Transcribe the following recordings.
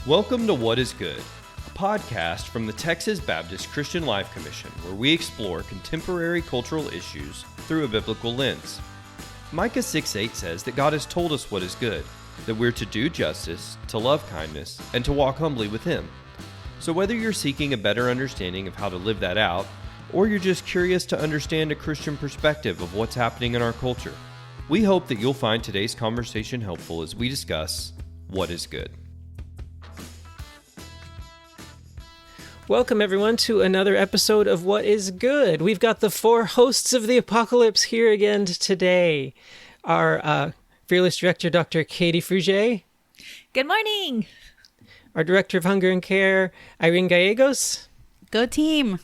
Welcome to What is Good, a podcast from the Texas Baptist Christian Life Commission, where we explore contemporary cultural issues through a biblical lens. Micah 6:8 says that God has told us what is good, that we're to do justice, to love kindness, and to walk humbly with Him. So whether you're seeking a better understanding of how to live that out, or you're just curious to understand a Christian perspective of what's happening in our culture, we hope that you'll find today's conversation helpful as we discuss what is good. Welcome, everyone, to another episode of What is Good. We've got the four hosts of the apocalypse here again today. Our fearless director, Dr. Katie Frugier. Good morning. Our director of Hunger and Care, Irene Gallegos. Go team.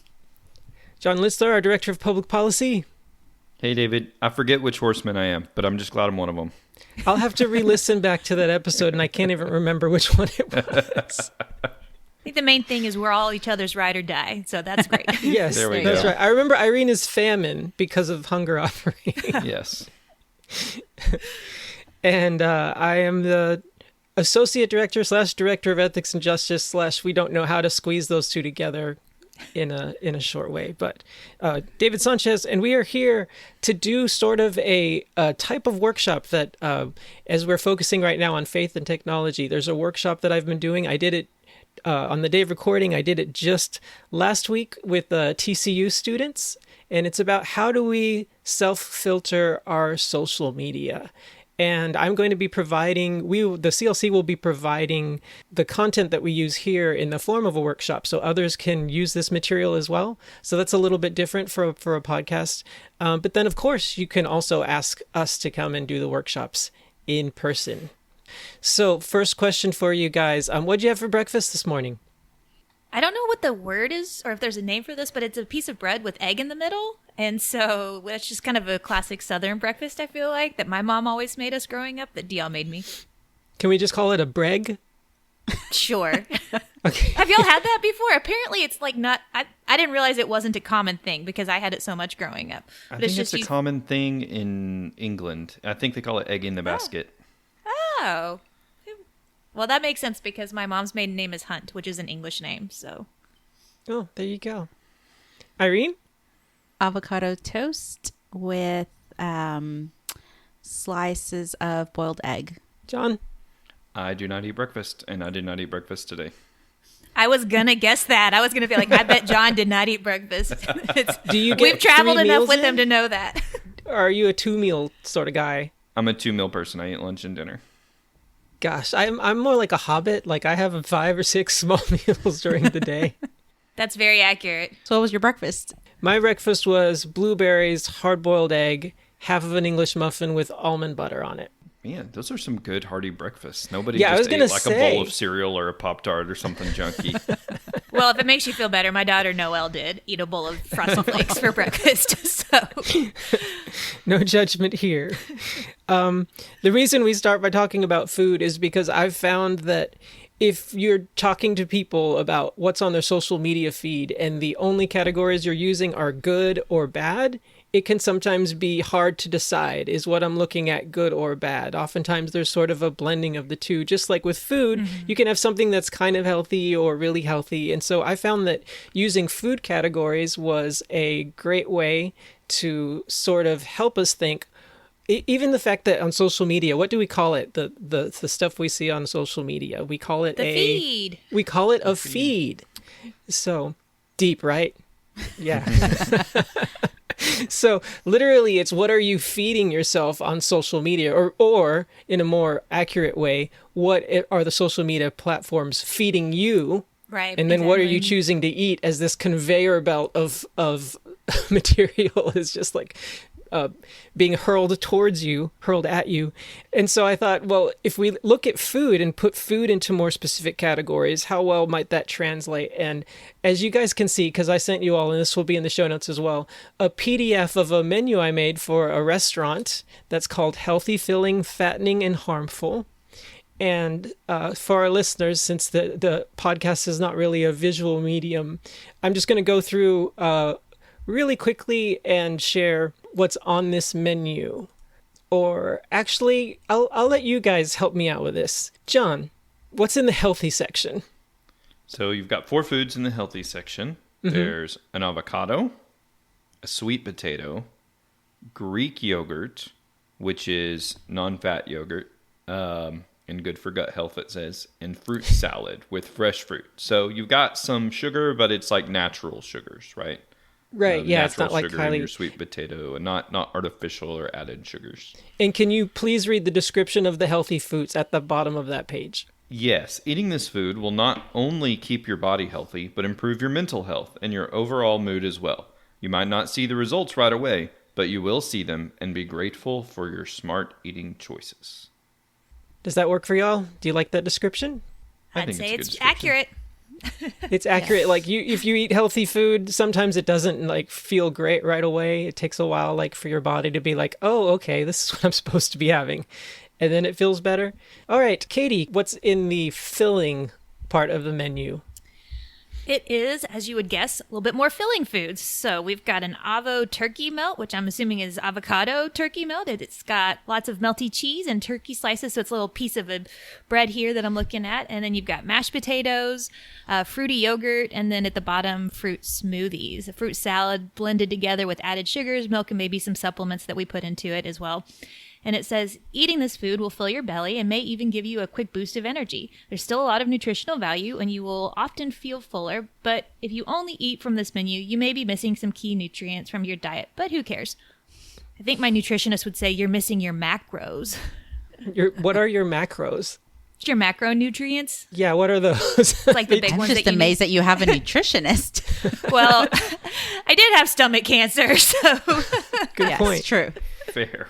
John Litzler, our director of Public Policy. Hey, David. I forget which horseman I am, but I'm just glad I'm one of them. I'll have to re-listen back to that episode, and I can't even remember which one it was. I think the main thing is we're all each other's ride or die, so that's great. Yes, that's right. I remember Irene is famine because of hunger offering. Yes. And I am the associate director / director of ethics and justice / we don't know how to squeeze those two together in a short way. But David Sanchez, and we are here to do sort of a type of workshop that as we're focusing right now on faith and technology, there's a workshop that I've been doing. I did it on the day of recording. I did it just last week with TCU students, and it's about how do we self-filter our social media. And I'm going to be providing, the CLC will be providing the content that we use here in the form of a workshop, so others can use this material as well. So that's a little bit different for a podcast. But then, of course, you can also ask us to come and do the workshops in person. So first question for you guys. What'd you have for breakfast this morning? I don't know what the word is or if there's a name for this, but it's a piece of bread with egg in the middle. And so that's just kind of a classic Southern breakfast, I feel like, that my mom always made us growing up, that DL made me. Can we just call it a breg? Sure. Okay. Have y'all had that before? Apparently it's like not, I didn't realize it wasn't a common thing because I had it so much growing up. But I think it's a common thing in England. I think they call it egg in the basket. Oh. Well, that makes sense because my mom's maiden name is Hunt, which is an English name, so. Oh, there you go. Irene? Avocado toast with slices of boiled egg. John? I do not eat breakfast, and I did not eat breakfast today. I was going to guess that. I was going to be like, I bet John did not eat breakfast. We've traveled enough with him to know that. Or are you a 2-meal sort of guy? I'm a 2-meal person. I eat lunch and dinner. Gosh, I'm more like a hobbit. Like I have 5 or 6 small meals during the day. That's very accurate. So what was your breakfast? My breakfast was blueberries, hard-boiled egg, half of an English muffin with almond butter on it. Man, those are some good hearty breakfasts. Nobody just ate like a bowl of cereal or a Pop-Tart or something junky. Well, if it makes you feel better, my daughter Noelle did eat a bowl of Frosted Flakes for breakfast. So, no judgment here. The reason we start by talking about food is because I've found that if you're talking to people about what's on their social media feed and the only categories you're using are good or bad, it can sometimes be hard to decide, is what I'm looking at good or bad? Oftentimes there's sort of a blending of the two. Just like with food, you can have something that's kind of healthy or really healthy. And so I found that using food categories was a great way to sort of help us think. Even the fact that on social media, what do we call it? The stuff we see on social media. We call it the feed. We call it a feed. So deep, right? Yeah. So literally it's what are you feeding yourself on social media, or in a more accurate way, what are the social media platforms feeding you? Right. And then what are you choosing to eat as this conveyor belt of material is just like being hurled at you. And so I thought, well, if we look at food and put food into more specific categories, how well might that translate? And as you guys can see, because I sent you all, and this will be in the show notes as well, a PDF of a menu I made for a restaurant that's called Healthy, Filling, Fattening and Harmful. And for our listeners, since the podcast is not really a visual medium, I'm just going to go through really quickly and share what's on this menu. Or actually, I'll let you guys help me out with this. John, What's in the healthy section? So you've got 4 foods in the healthy section. There's an avocado, a sweet potato, Greek yogurt, which is non-fat yogurt, and good for gut health, it says, and fruit salad with fresh fruit. So you've got some sugar, but it's like natural sugars, right? Right, yeah, it's Natural not like sugar in highly... your sweet potato, and not artificial or added sugars. And can you please read the description of the healthy foods at the bottom of that page? Yes, eating this food will not only keep your body healthy, but improve your mental health and your overall mood as well. You might not see the results right away, but you will see them and be grateful for your smart eating choices. Does that work for y'all? Do you like that description? I I'd think say it's a good it's description. accurate. It's accurate. Like if you eat healthy food, sometimes it doesn't like feel great right away. It takes a while like for your body to be like, oh, okay, this is what I'm supposed to be having. And then it feels better. All right, Katie, what's in the filling part of the menu? It is, as you would guess, a little bit more filling foods. So we've got an avo turkey melt, which I'm assuming is avocado turkey melt. It's got lots of melty cheese and turkey slices. So it's a little piece of a bread here that I'm looking at. And then you've got mashed potatoes, fruity yogurt, and then at the bottom, fruit smoothies. A fruit salad blended together with added sugars, milk, and maybe some supplements that we put into it as well. And it says, eating this food will fill your belly and may even give you a quick boost of energy. There's still a lot of nutritional value and you will often feel fuller, but if you only eat from this menu, you may be missing some key nutrients from your diet, but who cares? I think my nutritionist would say you're missing your macros. What are your macros? Your macronutrients? Yeah, what are those? It's like the big I'm ones just that you amazed that you have a nutritionist. need. Well, I did have stomach cancer, so... Good Yes, point. true. Fair.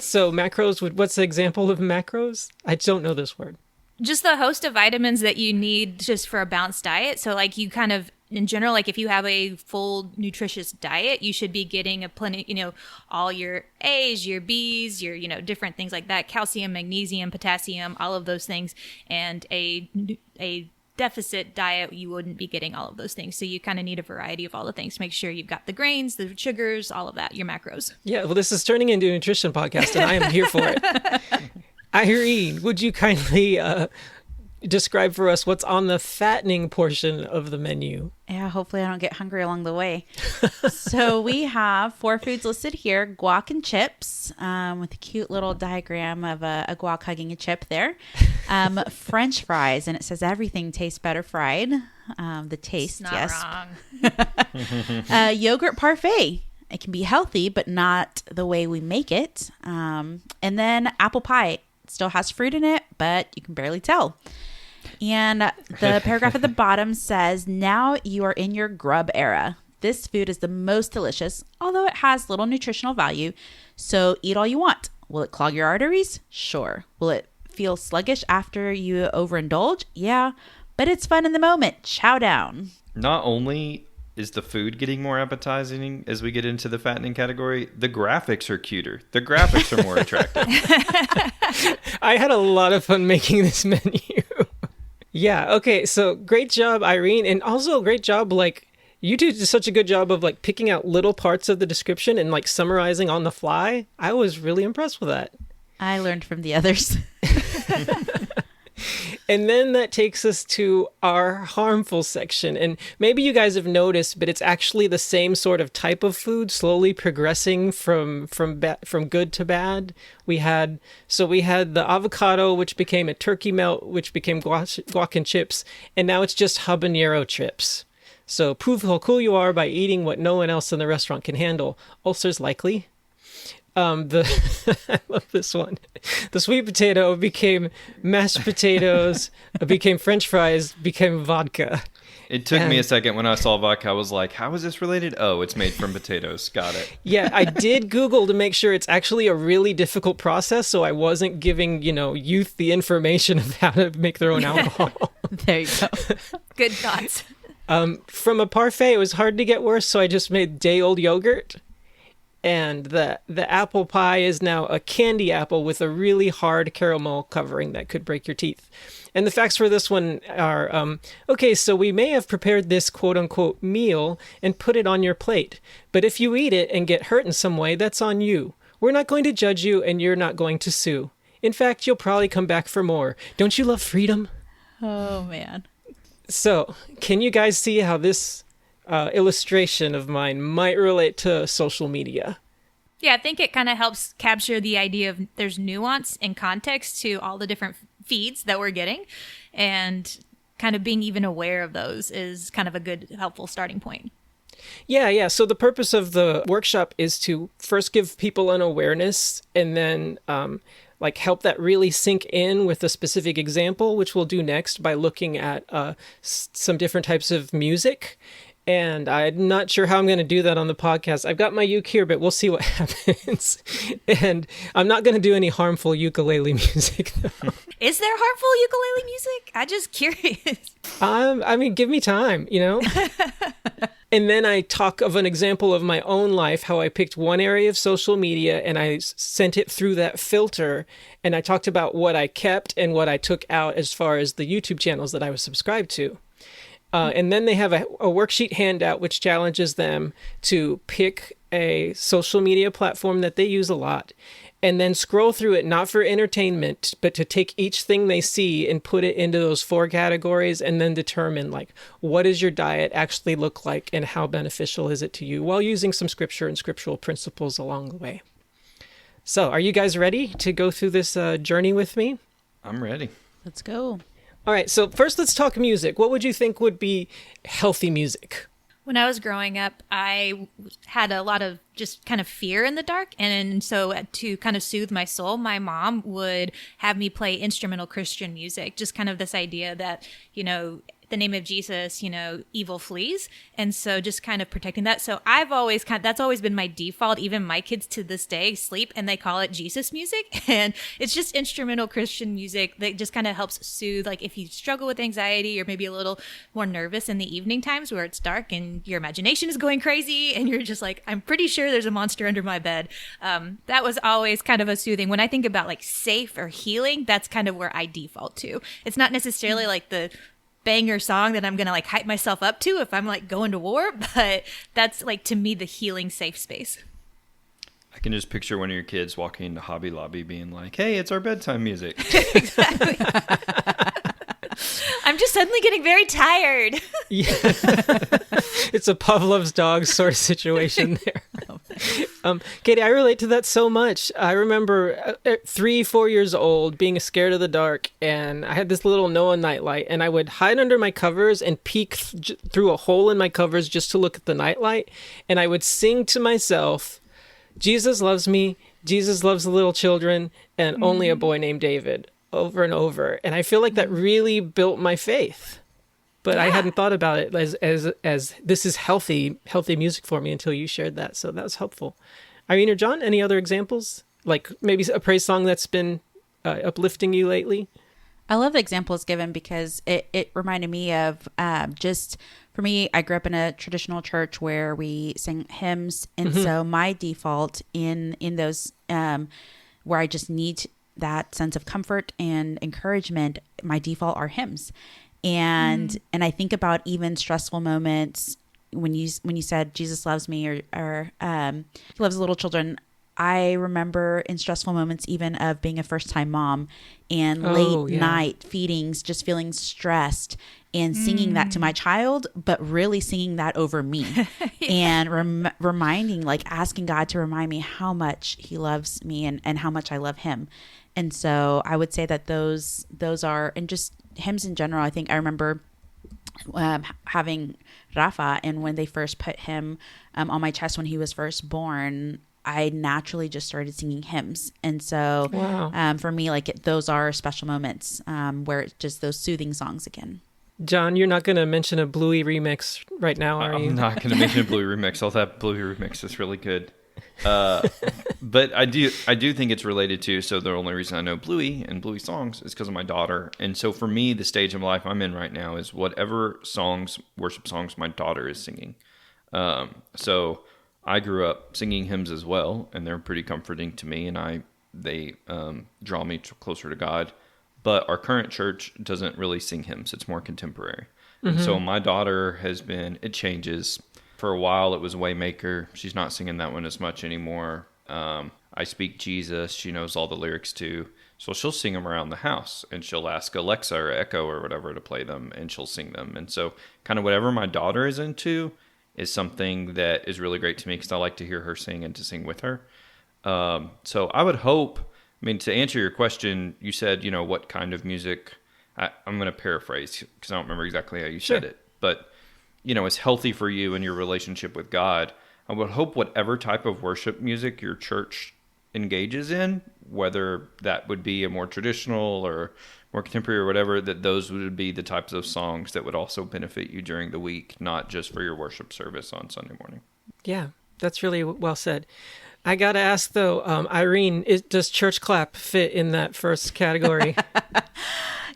So macros, what's the example of macros? I don't know this word. Just the host of vitamins that you need just for a balanced diet. So like you kind of, in general, like if you have a full nutritious diet, you should be getting a plenty, all your A's, your B's, your, different things like that, calcium, magnesium, potassium, all of those things. And a deficit diet, you wouldn't be getting all of those things. So you kind of need a variety of all the things to make sure you've got the grains, the sugars, all of that, your macros. Yeah, well, this is turning into a nutrition podcast, and I am here for it. Irene, would you kindly describe for us what's on the fattening portion of the menu? Yeah, hopefully I don't get hungry along the way. So we have 4 foods listed here: guac and chips, with a cute little diagram of a guac hugging a chip there. French fries, and it says everything tastes better fried. The taste, Not yes. wrong. Yogurt parfait. It can be healthy, but not the way we make it. And then apple pie. It still has fruit in it, but you can barely tell. And the paragraph at the bottom says, now you are in your grub era. This food is the most delicious, although it has little nutritional value. So eat all you want. Will it clog your arteries? Sure. Will it feel sluggish after you overindulge? Yeah. But it's fun in the moment. Chow down. Not only is the food getting more appetizing as we get into the fattening category, the graphics are cuter. The graphics are more attractive. I had a lot of fun making this menu. Yeah, okay, so great job, Irene, and also great job, you two did such a good job of, picking out little parts of the description and, summarizing on the fly. I was really impressed with that. I learned from the others. And then that takes us to our harmful section. And maybe you guys have noticed, but it's actually the same sort of type of food, slowly progressing from good to bad. We had the avocado, which became a turkey melt, which became guac and chips, and now it's just habanero chips. So prove how cool you are by eating what no one else in the restaurant can handle. Ulcers likely. I love this one. The sweet potato became mashed potatoes, became French fries, became vodka. It took me a second when I saw vodka. I was like, how is this related? Oh, it's made from potatoes. Got it. Yeah, I did Google to make sure it's actually a really difficult process, so I wasn't giving, youth the information of how to make their own alcohol. There you go. Good thoughts. From a parfait, it was hard to get worse, so I just made day-old yogurt. And the apple pie is now a candy apple with a really hard caramel covering that could break your teeth. And the facts for this one are, okay, so we may have prepared this quote-unquote meal and put it on your plate. But if you eat it and get hurt in some way, that's on you. We're not going to judge you and you're not going to sue. In fact, you'll probably come back for more. Don't you love freedom? Oh, man. So, can you guys see how this illustration of mine might relate to social media? Yeah, I think it kind of helps capture the idea of there's nuance and context to all the different feeds that we're getting, and kind of being even aware of those is kind of a good, helpful starting point. Yeah. So the purpose of the workshop is to first give people an awareness and then help that really sink in with a specific example, which we'll do next by looking at some different types of music. And I'm not sure how I'm going to do that on the podcast. I've got my uke here, but we'll see what happens. And I'm not going to do any harmful ukulele music, though. Is there harmful ukulele music? I'm just curious. Give me time, And then I talk of an example of my own life, how I picked one area of social media and I sent it through that filter. And I talked about what I kept and what I took out as far as the YouTube channels that I was subscribed to. And then they have a worksheet handout which challenges them to pick a social media platform that they use a lot and then scroll through it, not for entertainment, but to take each thing they see and put it into those 4 categories and then determine what does your diet actually look like and how beneficial is it to you, while using some scripture and scriptural principles along the way. So are you guys ready to go through this journey with me? I'm ready. Let's go. All right, so first let's talk music. What would you think would be healthy music? When I was growing up, I had a lot of just kind of fear in the dark. And so to kind of soothe my soul, my mom would have me play instrumental Christian music. Just kind of this idea that, the name of Jesus, evil flees. And so just kind of protecting that. So that's always been my default. Even my kids to this day sleep and they call it Jesus music. And it's just instrumental Christian music that just kind of helps soothe. Like if you struggle with anxiety or maybe a little more nervous in the evening times where it's dark and your imagination is going crazy and you're just like, I'm pretty sure there's a monster under my bed. That was always kind of a soothing. When I think about safe or healing, that's kind of where I default to. It's not necessarily like the banger song that I'm going to hype myself up to if I'm going to war, but that's to me the healing safe space. I can just picture one of your kids walking into Hobby Lobby being like, hey, it's our bedtime music. Exactly. I'm just suddenly getting very tired. Yeah. It's a Pavlov's dog sort of situation there. Katie, I relate to that so much. I remember at 3-4 years old being scared of the dark, and I had this little Noah nightlight, and I would hide under my covers and peek through a hole in my covers just to look at the nightlight, and I would sing to myself, Jesus loves me, Jesus loves the little children, and only a boy named David, over and over. And I feel like that really built my faith. But I hadn't thought about it as this is healthy music for me until you shared that. So that was helpful. Irene or John, any other examples? Maybe a praise song that's been uplifting you lately? I love the examples given because it reminded me of just, for me, I grew up in a traditional church where we sang hymns. And so my default in those where I just need that sense of comfort and encouragement, my default are hymns. And I think about even stressful moments when you said Jesus loves me or he loves little children. I remember in stressful moments even of being a first-time mom and late night feedings, just feeling stressed and singing that to my child, but really singing that over me and reminding, asking God to remind me how much he loves me and how much I love him. And so I would say that those are, and just hymns in general. I think I remember having Rafa, and when they first put him on my chest when he was first born, I naturally just started singing hymns. And so for me, those are special moments where it's just those soothing songs again. John, you're not going to mention a Bluey remix right now, are you? I'm not going to mention a Bluey remix. Although that Bluey remix is really good. But I do think it's related to, so the only reason I know Bluey and Bluey songs is because of my daughter. And so for me, the stage of life I'm in right now is whatever worship songs my daughter is singing. So I grew up singing hymns as well, and they're pretty comforting to me, and they draw me closer to God. But our current church doesn't really sing hymns. It's more contemporary. And so my daughter it changes. For a while, it was Waymaker. She's not singing that one as much anymore. I I Speak Jesus, she knows all the lyrics to. So she'll sing them around the house, and she'll ask Alexa or Echo or whatever to play them, and she'll sing them. And so kind of whatever my daughter is into is something that is really great to me because I like to hear her sing and to sing with her. So I would hope, I mean, to answer your question, you said, what kind of music, I'm going to paraphrase because I don't remember exactly how you said it, but, is healthy for you and your relationship with God. I would hope whatever type of worship music your church engages in, whether that would be a more traditional or more contemporary or whatever, that those would be the types of songs that would also benefit you during the week, not just for your worship service on Sunday morning. Yeah, that's really well said. I got to ask, though, Irene, does church clap fit in that first category?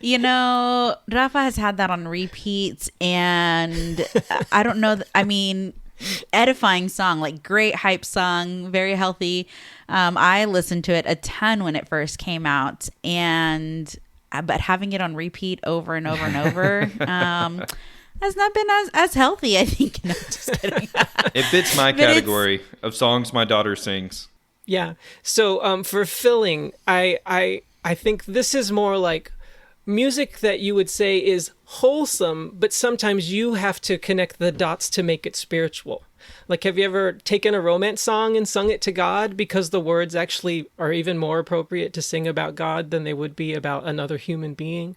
Rafa has had that on repeats, and I don't know. Edifying song, like great hype song, very healthy. I listened to it a ton when it first came out, but having it on repeat over and over and over has not been as healthy, I think. No, just kidding. It fits my category of songs my daughter sings. Yeah. So for filling, I think this is more like music that you would say is wholesome, but sometimes you have to connect the dots to make it spiritual. Like, have you ever taken a romance song and sung it to God because the words actually are even more appropriate to sing about God than they would be about another human being?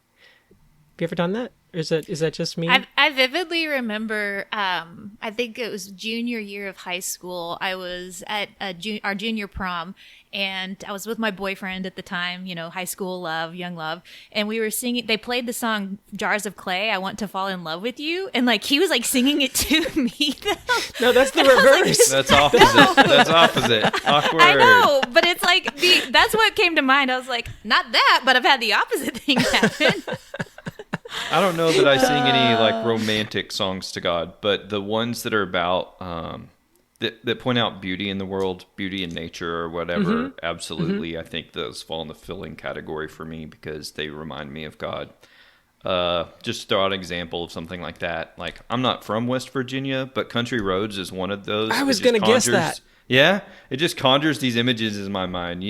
Have you ever done that? Or is that just me? I vividly remember, I think it was junior year of high school. I was at our junior prom, and I was with my boyfriend at the time, high school love, young love. And we were singing, they played the song Jars of Clay, I Want to Fall in Love with You. And he was singing it to me. No, that's the reverse. That's opposite. That's opposite. Awkward. I know, but it's that's what came to mind. I was like, not that, but I've had the opposite thing happen. I don't know that I sing any romantic songs to God, but the ones that are about that point out beauty in the world, beauty in nature or whatever, absolutely. I think those fall in the filling category for me because they remind me of God. Just to throw out an example of something like that. I'm not from West Virginia, but Country Roads is one of those. I was going to guess that. Yeah, it just conjures these images in my mind,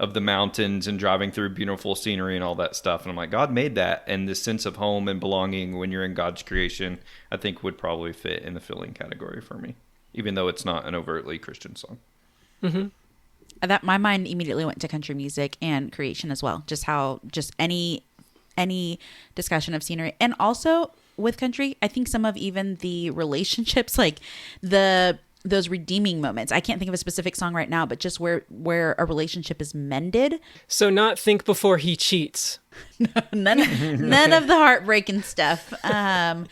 of the mountains and driving through beautiful scenery and all that stuff. And I'm like, God made that. And this sense of home and belonging when you're in God's creation, I think would probably fit in the filling category for me, even though it's not an overtly Christian song. Mm-hmm. That my mind immediately went to country music and creation as well. Just any discussion of scenery. And also with country, I think some of even the relationships, those redeeming moments. I can't think of a specific song right now, but just where a relationship is mended. So not Think Before He Cheats. No, none of the heartbreaking stuff. But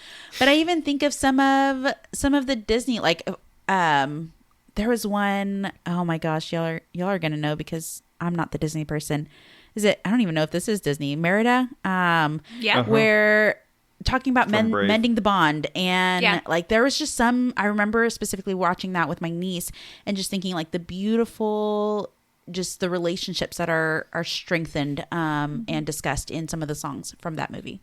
I even think of some of the Disney, there was one, oh my gosh, y'all are gonna know because I'm not the Disney person. I don't even know if this is Disney. Merida? Yeah. Where talking about mending the bond, and there was just I remember specifically watching that with my niece and just thinking the beautiful, just the relationships that are strengthened and discussed in some of the songs from that movie.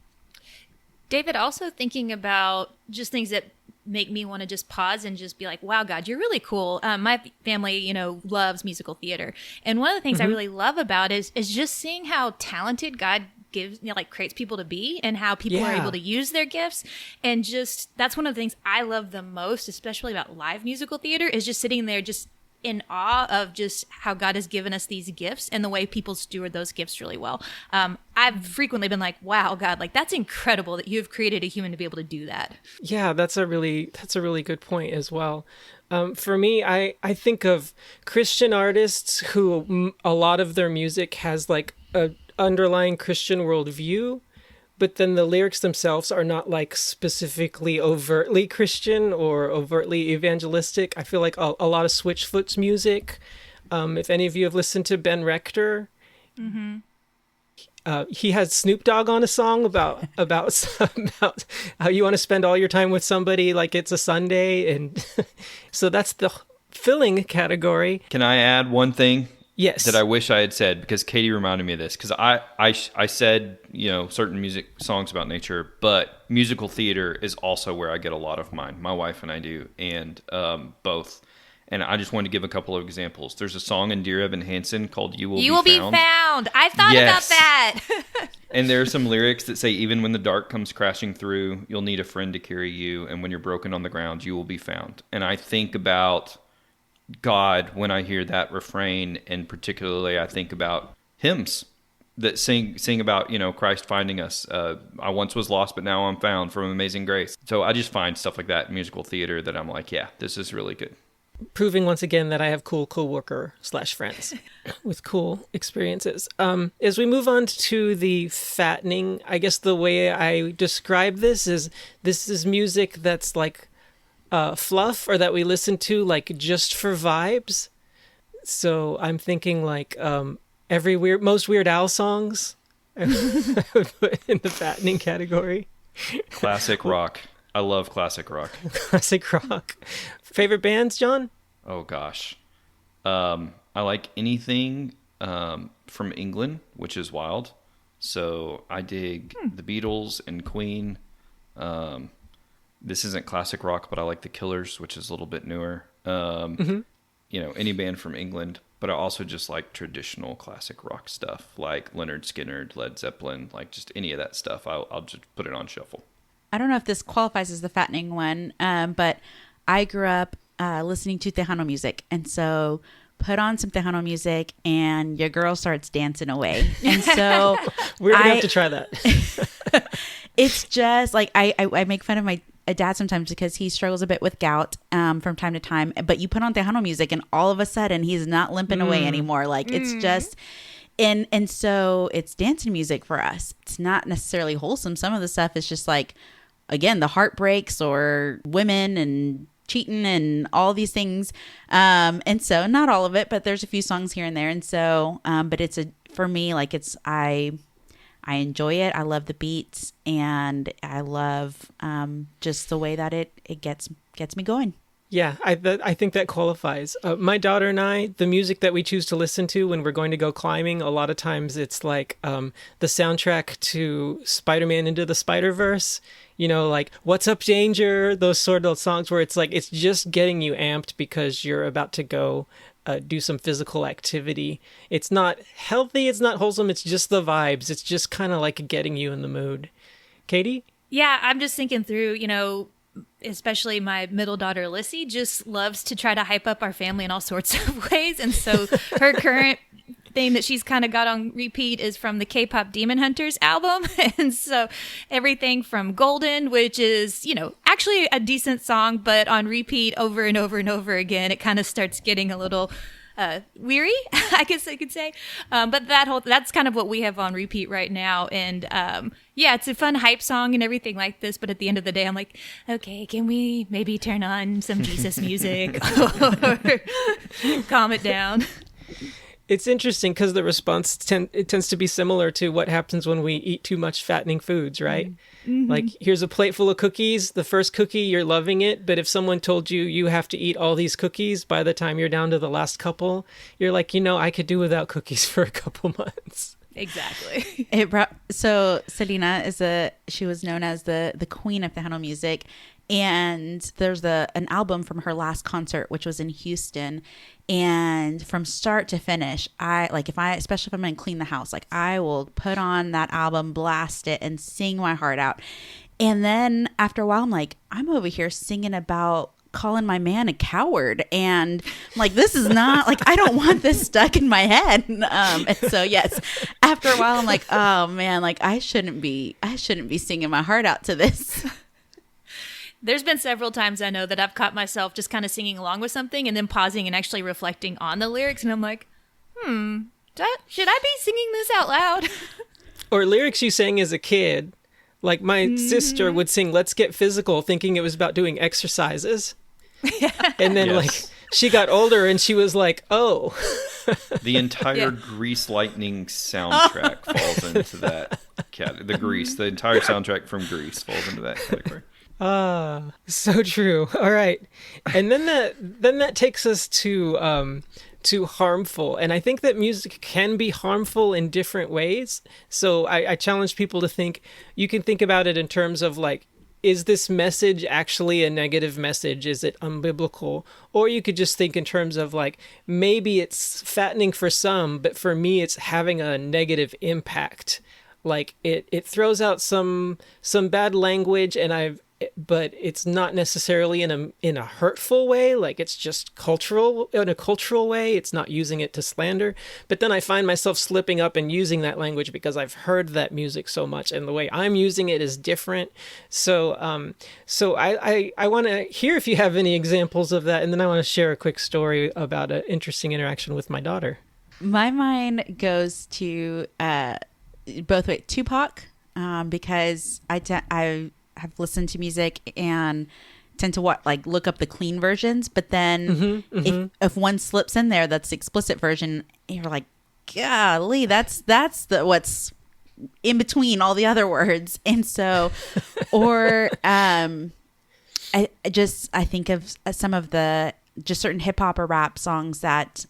David, also thinking about just things that make me want to just pause and just be like, wow, God, you're really cool. My family, loves musical theater. And one of the things I really love about is just seeing how talented God gives, creates people to be, and how people are able to use their gifts. And just, that's one of the things I love the most, especially about live musical theater, is just sitting there just in awe of just how God has given us these gifts and the way people steward those gifts really well. I've frequently been like, wow, God, that's incredible that you've created a human to be able to do that. Yeah, that's a really good point as well. For me, I think of Christian artists who a lot of their music has a underlying Christian worldview, but then the lyrics themselves are not specifically overtly Christian or overtly evangelistic. I feel like a lot of Switchfoot's music. If any of you have listened to Ben Rector, he has Snoop Dogg on a song about how you want to spend all your time with somebody like it's a Sunday, and so that's the filling category. Can I add one thing? Yes. That I wish I had said, because Katie reminded me of this, because I said, certain music songs about nature, but musical theater is also where I get a lot of mine. My wife and I do, and both. And I just wanted to give a couple of examples. There's a song in Dear Evan Hansen called You Will Be Found. I've thought about that. And there are some lyrics that say, even when the dark comes crashing through, you'll need a friend to carry you. And when you're broken on the ground, you will be found. And I think about God when I hear that refrain. And particularly, I think about hymns that sing about, Christ finding us. I once was lost, but now I'm found, from Amazing Grace. So I just find stuff like that in musical theater that I'm like, yeah, this is really good. Proving once again that I have cool coworker/friends with cool experiences. As we move on to the fattening, I guess the way I describe this is music that's like fluff, or that we listen to like just for vibes. So I'm thinking like most Weird Al songs I would put in the fattening category. Classic rock. I love classic rock. Classic rock. Favorite bands, John? Oh, gosh. I like anything from England, which is wild. So I dig the Beatles and Queen. This isn't classic rock, but I like the Killers, which is a little bit newer. Any band from England. But I also just like traditional classic rock stuff, like Leonard Skinner, Led Zeppelin, like just any of that stuff. I'll just put it on shuffle. I don't know if this qualifies as the fattening one, but I grew up listening to Tejano music. And so put on some Tejano music and your girl starts dancing away. And so we're going to have to try that. It's just like I make fun of my dad sometimes because he struggles a bit with gout from time to time. But you put on Tejano music and all of a sudden he's not limping away anymore. Like it's just... And so it's dancing music for us. It's not necessarily wholesome. Some of the stuff is just like, again, the heartbreaks or women and cheating and all these things. And so not all of it, but there's a few songs here and there. And so, but for me, like I enjoy it. I love the beats and I love just the way that it gets me going. Yeah, I think that qualifies. My daughter and I, the music that we choose to listen to when we're going to go climbing, a lot of times it's like the soundtrack to Spider-Man Into the Spider-Verse, like What's Up Danger, those sort of songs where it's like, it's just getting you amped because you're about to go do some physical activity. It's not healthy, it's not wholesome, it's just the vibes. It's just kind of like getting you in the mood. Katie? Yeah, I'm just thinking through, especially my middle daughter, Lissy, just loves to try to hype up our family in all sorts of ways. And so her current thing that she's kind of got on repeat is from the K-pop Demon Hunters album. And so everything from Golden, which is, actually a decent song, but on repeat over and over and over again, it kind of starts getting a little weary, I guess I could say. But that's kind of what we have on repeat right now. And yeah, it's a fun hype song and everything like this. But at the end of the day, I'm like, okay, can we maybe turn on some Jesus music or calm it down? It's interesting because the response tends to be similar to what happens when we eat too much fattening foods, right? Mm-hmm. Like, here's a plate full of cookies. The first cookie, you're loving it. But if someone told you have to eat all these cookies by the time you're down to the last couple, you're like, I could do without cookies for a couple months. Exactly. So Selena she was known as the queen of Tejano music. And there's an album from her last concert, which was in Houston. And from start to finish, especially if I'm going to clean the house, like I will put on that album, blast it and sing my heart out. And then after a while, I'm like, I'm over here singing about calling my man a coward. And I'm like, this is not like, I don't want this stuck in my head. And so, yes, after a while, I'm like, oh man, like I shouldn't be singing my heart out to this. There's been several times I know that I've caught myself just kind of singing along with something and then pausing and actually reflecting on the lyrics. And I'm like, should I be singing this out loud? Or lyrics you sang as a kid. Like my sister would sing Let's Get Physical thinking it was about doing exercises. And then like she got older and she was like, oh. The entire Grease Lightning soundtrack falls into that category. The entire soundtrack from Grease falls into that category. So true. All right. And then that takes us to harmful. And I think that music can be harmful in different ways. So I challenge people to you can think about it in terms of like, is this message actually a negative message? Is it unbiblical? Or you could just think in terms of like, maybe it's fattening for some, but for me, it's having a negative impact. Like it throws out some bad language, but it's not necessarily in a hurtful way. Like it's just in a cultural way. It's not using it to slander. But then I find myself slipping up and using that language because I've heard that music so much, and the way I'm using it is different. So I want to hear if you have any examples of that, and then I want to share a quick story about an interesting interaction with my daughter. My mind goes to both ways. Tupac, because I have listened to music and tend to look up the clean versions, but then if one slips in there that's the explicit version, you're like, golly, that's what's in between all the other words. And so or I think of some of the just certain hip hop or rap songs that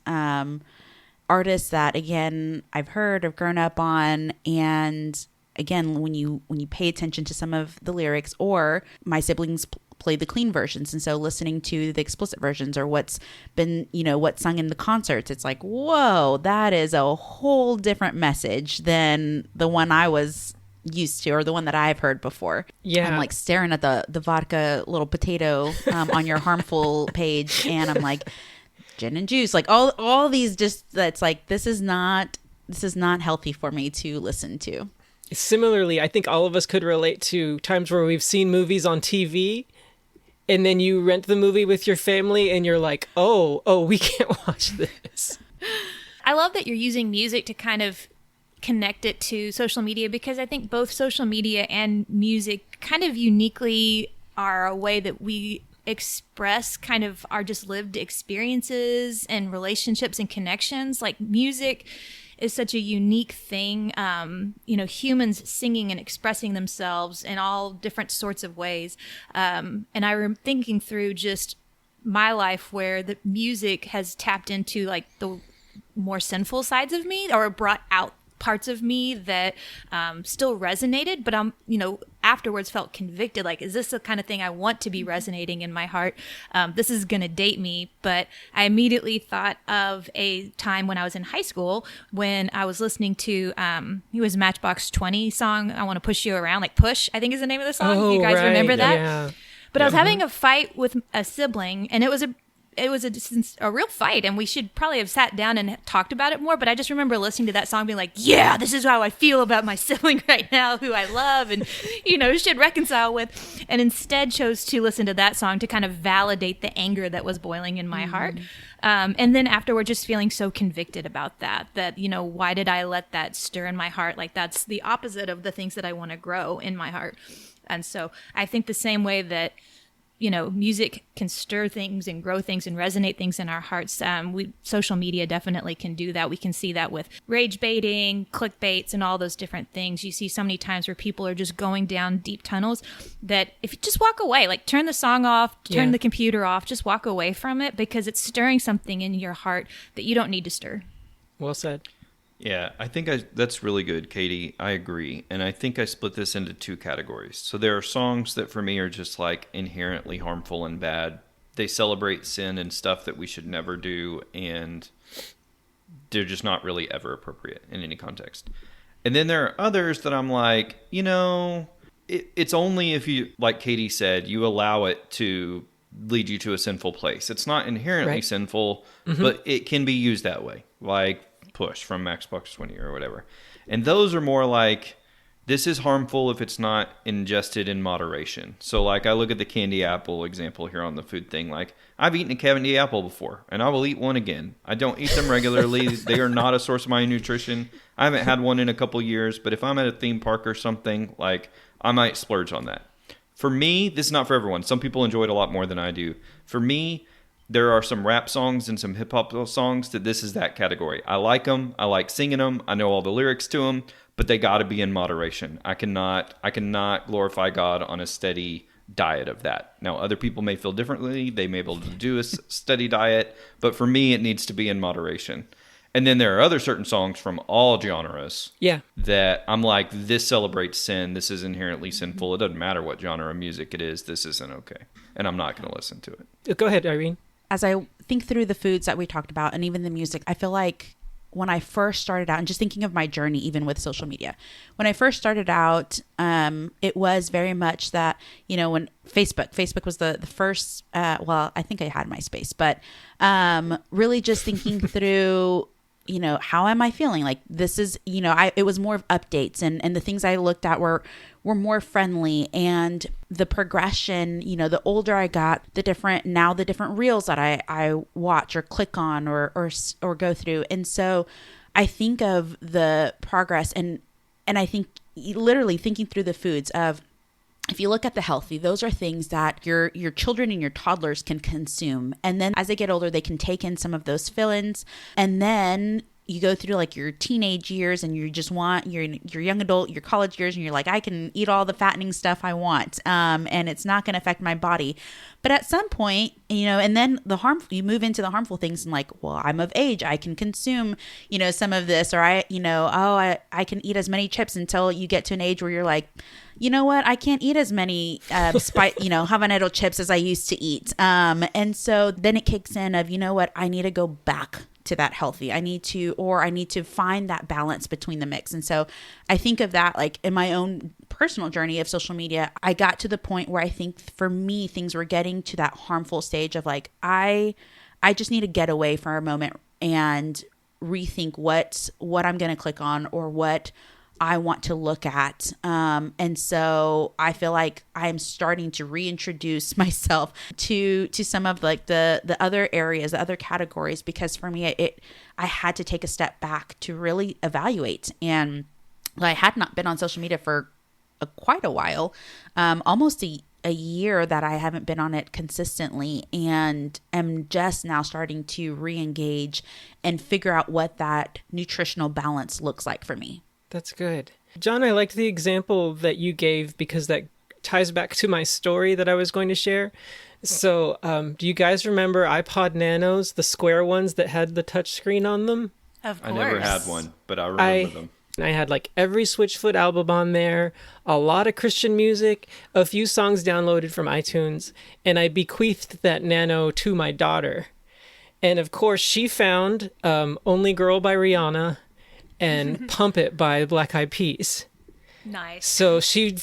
artists that, again, I've heard, have grown up on, and again, when you pay attention to some of the lyrics, or my siblings play the clean versions, and so listening to the explicit versions or what's been, what's sung in the concerts, it's like, whoa, that is a whole different message than the one I was used to, or the one that I've heard before. Yeah. I'm like staring at the vodka little potato on your harmful page, and I'm like, gin and juice, like all these, just that's like, this is not healthy for me to listen to. Similarly, I think all of us could relate to times where we've seen movies on TV, and then you rent the movie with your family and you're like, oh, we can't watch this. I love that you're using music to kind of connect it to social media, because I think both social media and music kind of uniquely are a way that we express kind of our just lived experiences and relationships and connections. Like music is such a unique thing. Humans singing and expressing themselves in all different sorts of ways. And I'm thinking through just my life where the music has tapped into like the more sinful sides of me, or brought out parts of me that still resonated, but afterwards felt convicted. Like, is this the kind of thing I want to be resonating in my heart? This is going to date me, but I immediately thought of a time when I was in high school when I was listening to, it was Matchbox 20 song, I Want to Push You Around, like Push, I think is the name of the song. Oh, you guys right. remember that? Yeah. But I was having a fight with a sibling, and it was a real fight, and we should probably have sat down and talked about it more. But I just remember listening to that song being like, yeah, this is how I feel about my sibling right now, who I love and, should reconcile with. And instead chose to listen to that song to kind of validate the anger that was boiling in my heart. And then afterward, just feeling so convicted about that, why did I let that stir in my heart? Like, that's the opposite of the things that I want to grow in my heart. And so I think the same way that, music can stir things and grow things and resonate things in our hearts. Social media definitely can do that. We can see that with rage baiting, clickbaits, and all those different things. You see so many times where people are just going down deep tunnels that if you just walk away, like turn the song off, turn the computer off, just walk away from it, because it's stirring something in your heart that you don't need to stir. Well said. Yeah, I think that's really good, Katie. I agree. And I think I split this into two categories. So there are songs that for me are just like inherently harmful and bad. They celebrate sin and stuff that we should never do, and they're just not really ever appropriate in any context. And then there are others that I'm like, it's only if you, like Katie said, you allow it to lead you to a sinful place. It's not inherently sinful, but it can be used that way. Like Push from Matchbox 20 or whatever. And those are more like, this is harmful if it's not ingested in moderation. So like, I look at the candy apple example here on the food thing. Like, I've eaten a candy apple before, and I will eat one again. I don't eat them regularly. They are not a source of my nutrition. I haven't had one in a couple years, but if I'm at a theme park or something, like, I might splurge on that. For me, this is not for everyone. Some people enjoy it a lot more than I do. For me, there are some rap songs and some hip-hop songs that this is that category. I like them. I like singing them. I know all the lyrics to them, but they got to be in moderation. I cannot glorify God on a steady diet of that. Now, other people may feel differently. They may be able to do a steady diet, but for me, it needs to be in moderation. And then there are other certain songs from all genres Yeah. that I'm like, this celebrates sin. This is inherently sinful. It doesn't matter what genre of music it is. This isn't okay. And I'm not going to listen to it. Go ahead, Irene. As I think through the foods that we talked about and even the music, I feel like when I first started out, and just thinking of my journey, even with social media, when I first started out, it was very much that, when Facebook was the first, well, I think I had MySpace, but really just thinking through, how am I feeling? Like this is, it was more of updates and the things I looked at were more friendly, and the progression, the older I got, the different reels that I watch or click on or go through. And so I think of the progress and I think literally thinking through the foods of, if you look at the healthy, those are things that your children and your toddlers can consume. And then as they get older, they can take in some of those fill-ins. And then you go through like your teenage years and you just want your young adult, your college years, and you're like, I can eat all the fattening stuff I want. And it's not going to affect my body. But at some point, and then you move into the harmful things and like, well, I'm of age. I can consume, some of this, or I can eat as many chips until you get to an age where you're like, you know what? I can't eat as many, habanero chips as I used to eat. And so then it kicks in of, I need to go back to that healthy. I need to find that balance between the mix. And so I think of that like in my own personal journey of social media, I got to the point where I think for me, things were getting to that harmful stage of like, I just need to get away for a moment and rethink what I'm going to click on or what I want to look at. And so I feel like I'm starting to reintroduce myself to some of like the other areas, the other categories, because for me, I had to take a step back to really evaluate. And I had not been on social media for quite a while, almost a year that I haven't been on it consistently, and am just now starting to re-engage and figure out what that nutritional balance looks like for me. That's good. John, I liked the example that you gave because that ties back to my story that I was going to share. So do you guys remember iPod Nanos, the square ones that had the touch screen on them? Of course. I never had one, but I remember them. I had like every Switchfoot album on there, a lot of Christian music, a few songs downloaded from iTunes, and I bequeathed that Nano to my daughter. And of course, she found Only Girl by Rihanna and Pump It by Black Eyed Peas. Nice. So she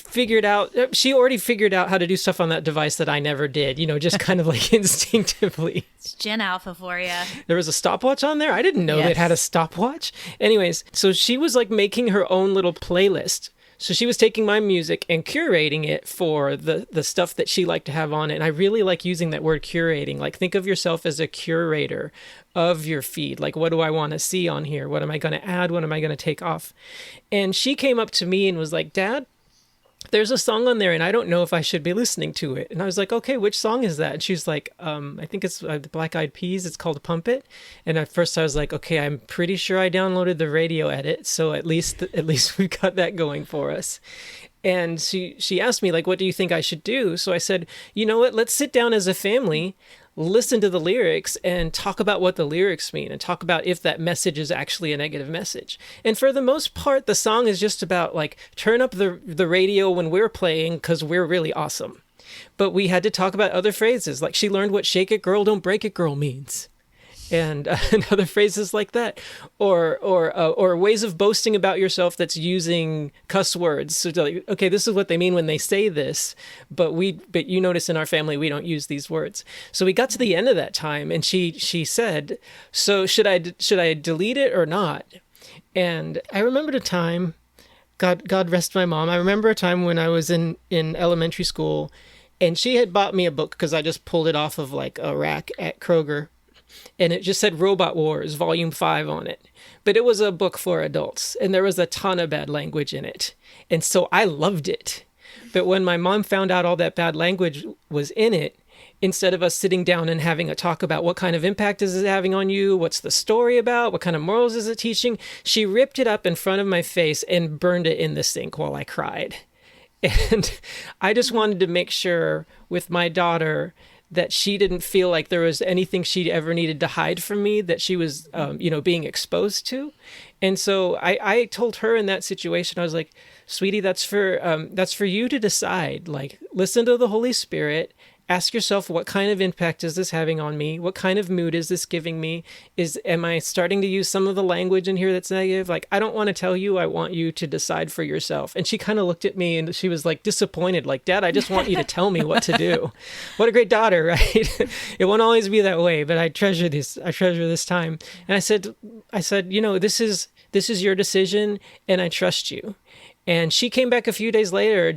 already figured out how to do stuff on that device that I never did, just kind of like instinctively. It's Gen Alpha for you. There was a stopwatch on there? I didn't know it had a stopwatch. Anyways, so she was like making her own little playlist. So she was taking my music and curating it for the stuff that she liked to have on it. And I really like using that word curating. Like, think of yourself as a curator of your feed. Like, what do I want to see on here? What am I going to add? What am I going to take off? And she came up to me and was like, Dad, there's a song on there and I don't know if I should be listening to it. And I was like, okay, which song is that? And she's like, I think it's the Black Eyed Peas. It's called Pump It. And at first I was like, okay, I'm pretty sure I downloaded the radio edit. So at least we've got that going for us. And she asked me, like, what do you think I should do? So I said, you know what, let's sit down as a family, listen to the lyrics and talk about what the lyrics mean and talk about if that message is actually a negative message. And for the most part, the song is just about like, turn up the radio when we're playing because we're really awesome. But we had to talk about other phrases. Like, she learned what shake it girl, don't break it girl means. And other phrases like that, or ways of boasting about yourself that's using cuss words. So like, okay, this is what they mean when they say this, but you notice in our family we don't use these words. So we got to the end of that time, and she said, "So should I delete it or not?" And I remembered a time. God rest my mom. I remember a time when I was in elementary school, and she had bought me a book because I just pulled it off of like a rack at Kroger. And it just said Robot Wars, Volume 5 on it. But it was a book for adults, and there was a ton of bad language in it. And so I loved it. But when my mom found out all that bad language was in it, instead of us sitting down and having a talk about what kind of impact is it having on you, what's the story about, what kind of morals is it teaching, she ripped it up in front of my face and burned it in the sink while I cried. And I just wanted to make sure with my daughter that she didn't feel like there was anything she ever needed to hide from me that she was, being exposed to. And so I told her in that situation, I was like, sweetie, that's for you to decide. Like, listen to the Holy Spirit. Ask yourself, what kind of impact is this having on me? What kind of mood is this giving me? Am I starting to use some of the language in here that's negative? Like, I don't want to tell you. I want you to decide for yourself. And she kind of looked at me and she was like disappointed. Like, Dad, I just want you to tell me what to do. What a great daughter, right? It won't always be that way, but I treasure this. I treasure this time. And I said, this is your decision, and I trust you. And she came back a few days later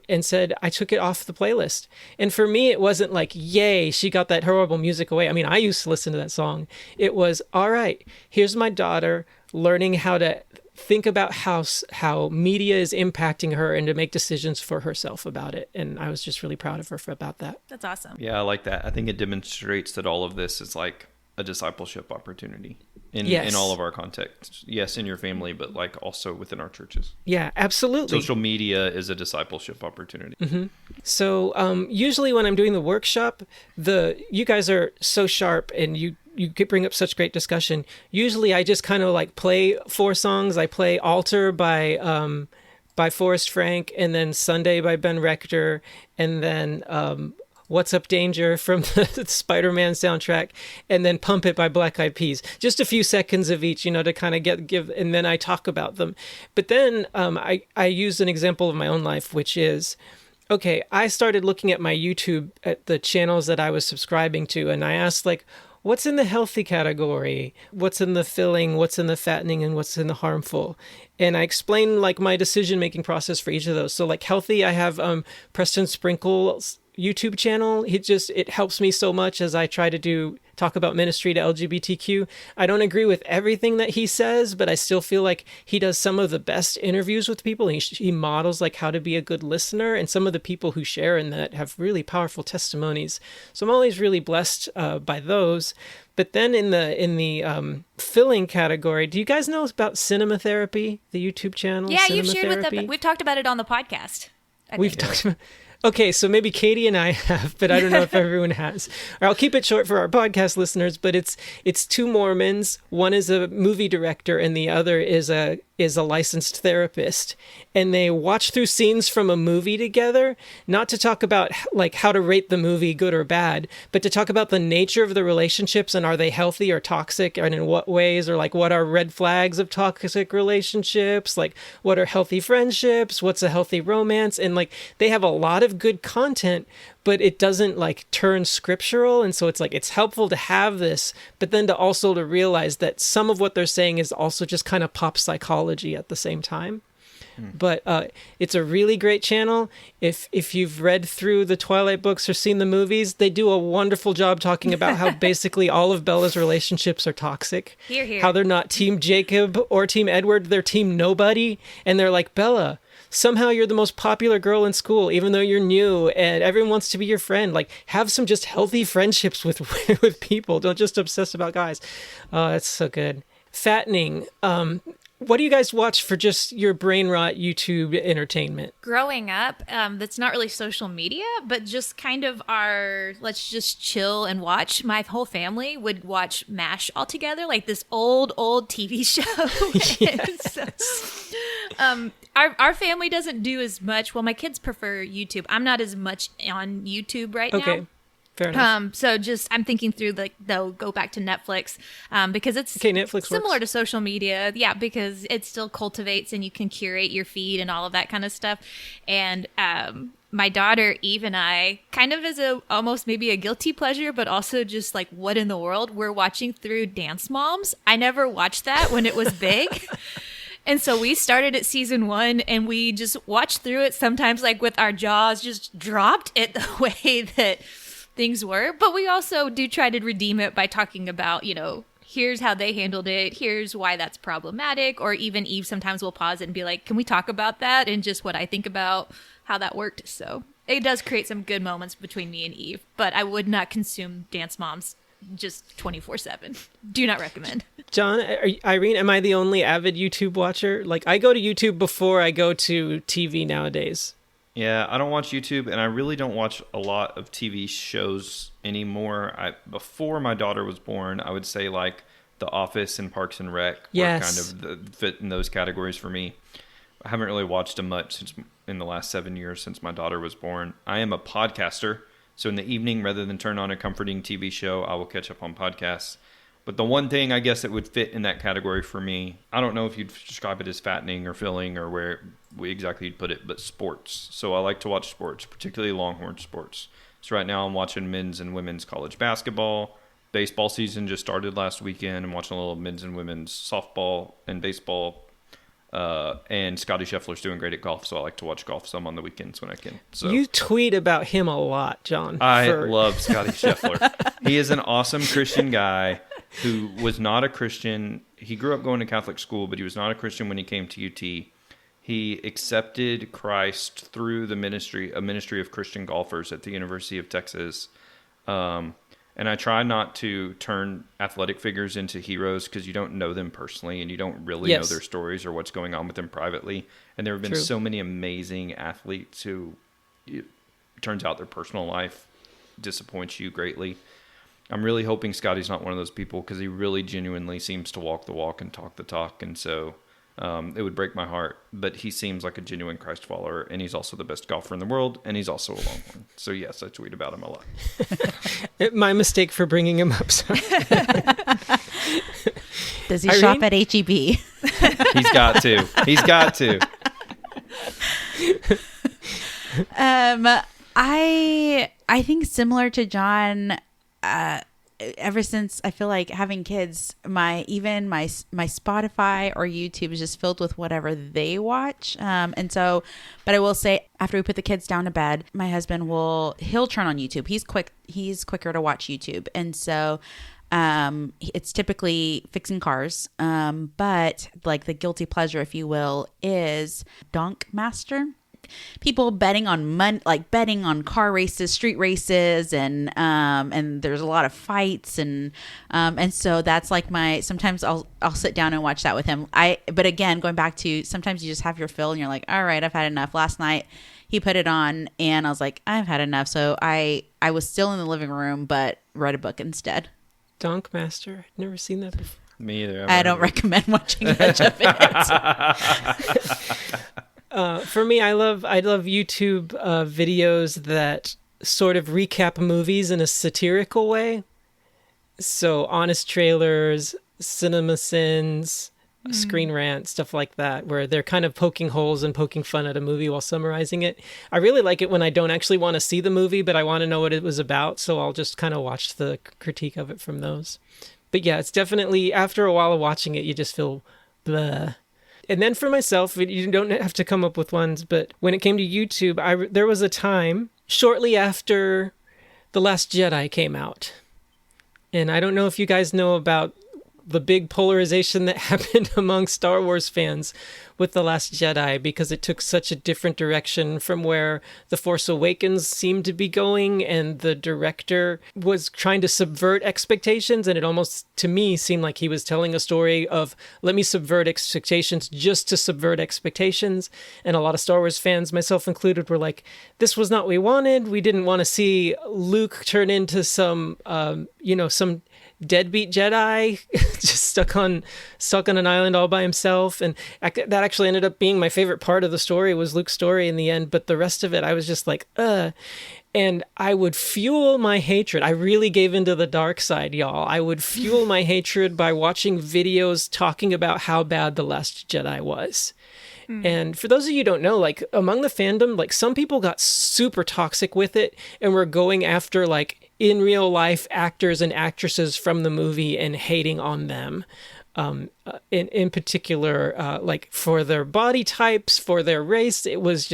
and said, I took it off the playlist. And for me, it wasn't like, yay, she got that horrible music away. I mean, I used to listen to that song. It was, all right, here's my daughter learning how to think about how media is impacting her and to make decisions for herself about it. And I was just really proud of her about that. That's awesome. Yeah, I like that. I think it demonstrates that all of this is like a discipleship opportunity in all of our contexts. Yes, in your family, but like also within our churches. Yeah, absolutely. Social media is a discipleship opportunity. Mm-hmm. So usually when I'm doing the workshop, you guys are so sharp and you bring up such great discussion. Usually I just kind of like play 4 songs. I play Altar by Forrest Frank, and then Sunday by Ben Rector, and then What's Up Danger from the Spider-Man soundtrack, and then Pump It by Black Eyed Peas. Just a few seconds of each, to kind of give, and then I talk about them. But then I use an example of my own life, which is, okay, I started looking at my YouTube, at the channels that I was subscribing to, and I asked, like, what's in the healthy category? What's in the filling? What's in the fattening? And what's in the harmful? And I explain, like, my decision-making process for each of those. So, like, healthy, I have Preston Sprinkle's YouTube channel. It helps me so much as I try to talk about ministry to LGBTQ. I don't agree with everything that he says, but I still feel like he does some of the best interviews with people. He models like how to be a good listener, and some of the people who share in that have really powerful testimonies. So I'm always really blessed by those. But then in the filling category, do you guys know about Cinema Therapy, the YouTube channel? Yeah, Cinema you've shared Therapy? with them. We've talked about it on the podcast. We've talked about. Okay, so maybe Katie and I have, but I don't know if everyone has. Or I'll keep it short for our podcast listeners, but it's 2 Mormons. One is a movie director and the other is a licensed therapist. And they watch through scenes from a movie together, not to talk about like how to rate the movie good or bad, but to talk about the nature of the relationships and are they healthy or toxic, and in what ways, or like what are red flags of toxic relationships, like what are healthy friendships, what's a healthy romance, and like they have a lot of good content, but it doesn't like turn scriptural. And so it's like, it's helpful to have this, but then to realize that some of what they're saying is also just kind of pop psychology at the same time. But it's a really great channel. If you've read through the Twilight books or seen the movies, they do a wonderful job talking about how basically all of Bella's relationships are toxic. Hear, hear. How they're not Team Jacob or Team Edward, they're Team Nobody. And they're like, Bella, somehow you're the most popular girl in school, even though you're new and everyone wants to be your friend. Like, have some just healthy friendships with people. Don't just obsess about guys. Oh, that's so good. Fattening. What do you guys watch for just your brain rot YouTube entertainment? Growing up, that's not really social media, but just kind of our, let's just chill and watch. My whole family would watch MASH all together, like this old TV show. Yes. So, our family doesn't do as much. Well, my kids prefer YouTube. I'm not as much on YouTube right now. Okay. Fair enough. So just, I'm thinking through, like, they'll go back to Netflix, because it's Netflix similar works. to social media. Yeah, because it still cultivates and you can curate your feed and all of that kind of stuff. And my daughter Eve and I, kind of as almost maybe a guilty pleasure, but also just like, what in the world? We're watching through Dance Moms. I never watched that when it was big. And so we started at season 1 and we just watched through it, sometimes like with our jaws just dropped it the way that things were. But we also do try to redeem it by talking about, here's how they handled it, here's why that's problematic. Or even Eve sometimes will pause it and be like, can we talk about that, and just what I think about how that worked. So it does create some good moments between me and Eve, but I would not consume Dance Moms just 24/7. Do not recommend. John, Irene, am I the only avid YouTube watcher? Like, I go to YouTube before I go to TV nowadays. Yeah, I don't watch YouTube, and I really don't watch a lot of TV shows anymore. Before my daughter was born, I would say like The Office and Parks and Rec were kind of fit in those categories for me. I haven't really watched them much in the last 7 years since my daughter was born. I am a podcaster, so in the evening, rather than turn on a comforting TV show, I will catch up on podcasts. But the one thing I guess that would fit in that category for me, I don't know if you'd describe it as fattening or filling or where exactly you'd put it, but sports. So I like to watch sports, particularly Longhorn sports. So right now I'm watching men's and women's college basketball. Baseball season just started last weekend. I'm watching a little men's and women's softball and baseball. And Scotty Scheffler's doing great at golf, so I like to watch golf some on the weekends when I can. So you tweet about him a lot, John. I love Scotty Scheffler. He is an awesome Christian guy who was not a Christian. He grew up going to Catholic school, but he was not a Christian when he came to UT. He accepted Christ through a ministry of Christian golfers at the University of Texas. And I try not to turn athletic figures into heroes because you don't know them personally and you don't really know their stories or what's going on with them privately. And there have been so many amazing athletes who, it turns out, their personal life disappoints you greatly. I'm really hoping Scotty's not one of those people because he really genuinely seems to walk the walk and talk the talk. And so it would break my heart. But he seems like a genuine Christ follower, and he's also the best golfer in the world, and he's also a Longhorn. So yes, I tweet about him a lot. My mistake for bringing him up. Sorry. Does he shop at H-E-B? He's got to. He's got to. I think similar to John, ever since I feel like having kids, my Spotify or YouTube is just filled with whatever they watch. And so, but I will say, after we put the kids down to bed, my husband he'll turn on YouTube. He's quicker to watch YouTube. And so, it's typically fixing cars. But like the guilty pleasure, if you will, is Donk Master. People betting on betting on car races, street races, and there's a lot of fights, and so that's like sometimes I'll sit down and watch that with him. But again, going back to, sometimes you just have your fill and you're like, all right, I've had enough. Last night he put it on and I was like, I've had enough. So I was still in the living room, but read a book instead. Donk Master, I've never seen that before. Me either. I don't recommend watching much of it. For me, I love YouTube videos that sort of recap movies in a satirical way. So Honest Trailers, Cinema Sins, Screen Rant, stuff like that, where they're kind of poking holes and poking fun at a movie while summarizing it. I really like it when I don't actually want to see the movie, but I want to know what it was about, so I'll just kind of watch the critique of it from those. But yeah, it's definitely, after a while of watching it, you just feel blah. And then for myself, you don't have to come up with ones, but when it came to YouTube, there was a time shortly after The Last Jedi came out. And I don't know if you guys know about the big polarization that happened among Star Wars fans with The Last Jedi, because it took such a different direction from where The Force Awakens seemed to be going, and the director was trying to subvert expectations, and it almost, to me, seemed like he was telling a story of, let me subvert expectations just to subvert expectations. And a lot of Star Wars fans, myself included, were like, this was not what we wanted. We didn't want to see Luke turn into some deadbeat Jedi just stuck on an island all by himself. And that actually ended up being my favorite part of the story, was Luke's story in the end. But the rest of it, I was just like, and I would fuel my hatred. I really gave into the dark side, y'all. I would fuel my hatred by watching videos talking about how bad The Last Jedi was. And for those of you who don't know, like, among the fandom, like, some people got super toxic with it and were going after, like, in real life actors and actresses from the movie and hating on them. In particular, like, for their body types, for their race, it was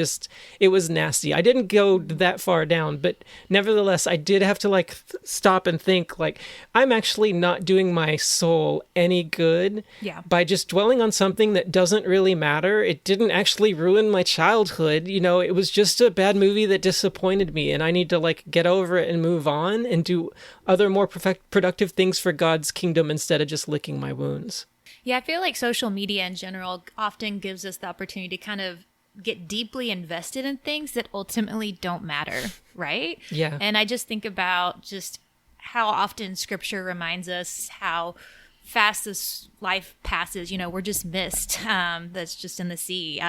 nasty. I didn't go that far down, but nevertheless, I did have to, like, stop and think, like, I'm actually not doing my soul any good by just dwelling on something that doesn't really matter. It didn't actually ruin my childhood. You know, it was just a bad movie that disappointed me, and I need to, like, get over it and move on and do other more productive things for God's kingdom instead of just licking my wounds. Yeah, I feel like social media in general often gives us the opportunity to kind of get deeply invested in things that ultimately don't matter, right? Yeah. And I just think about just how often scripture reminds us how fast this life passes. We're just mist that's just in the sea,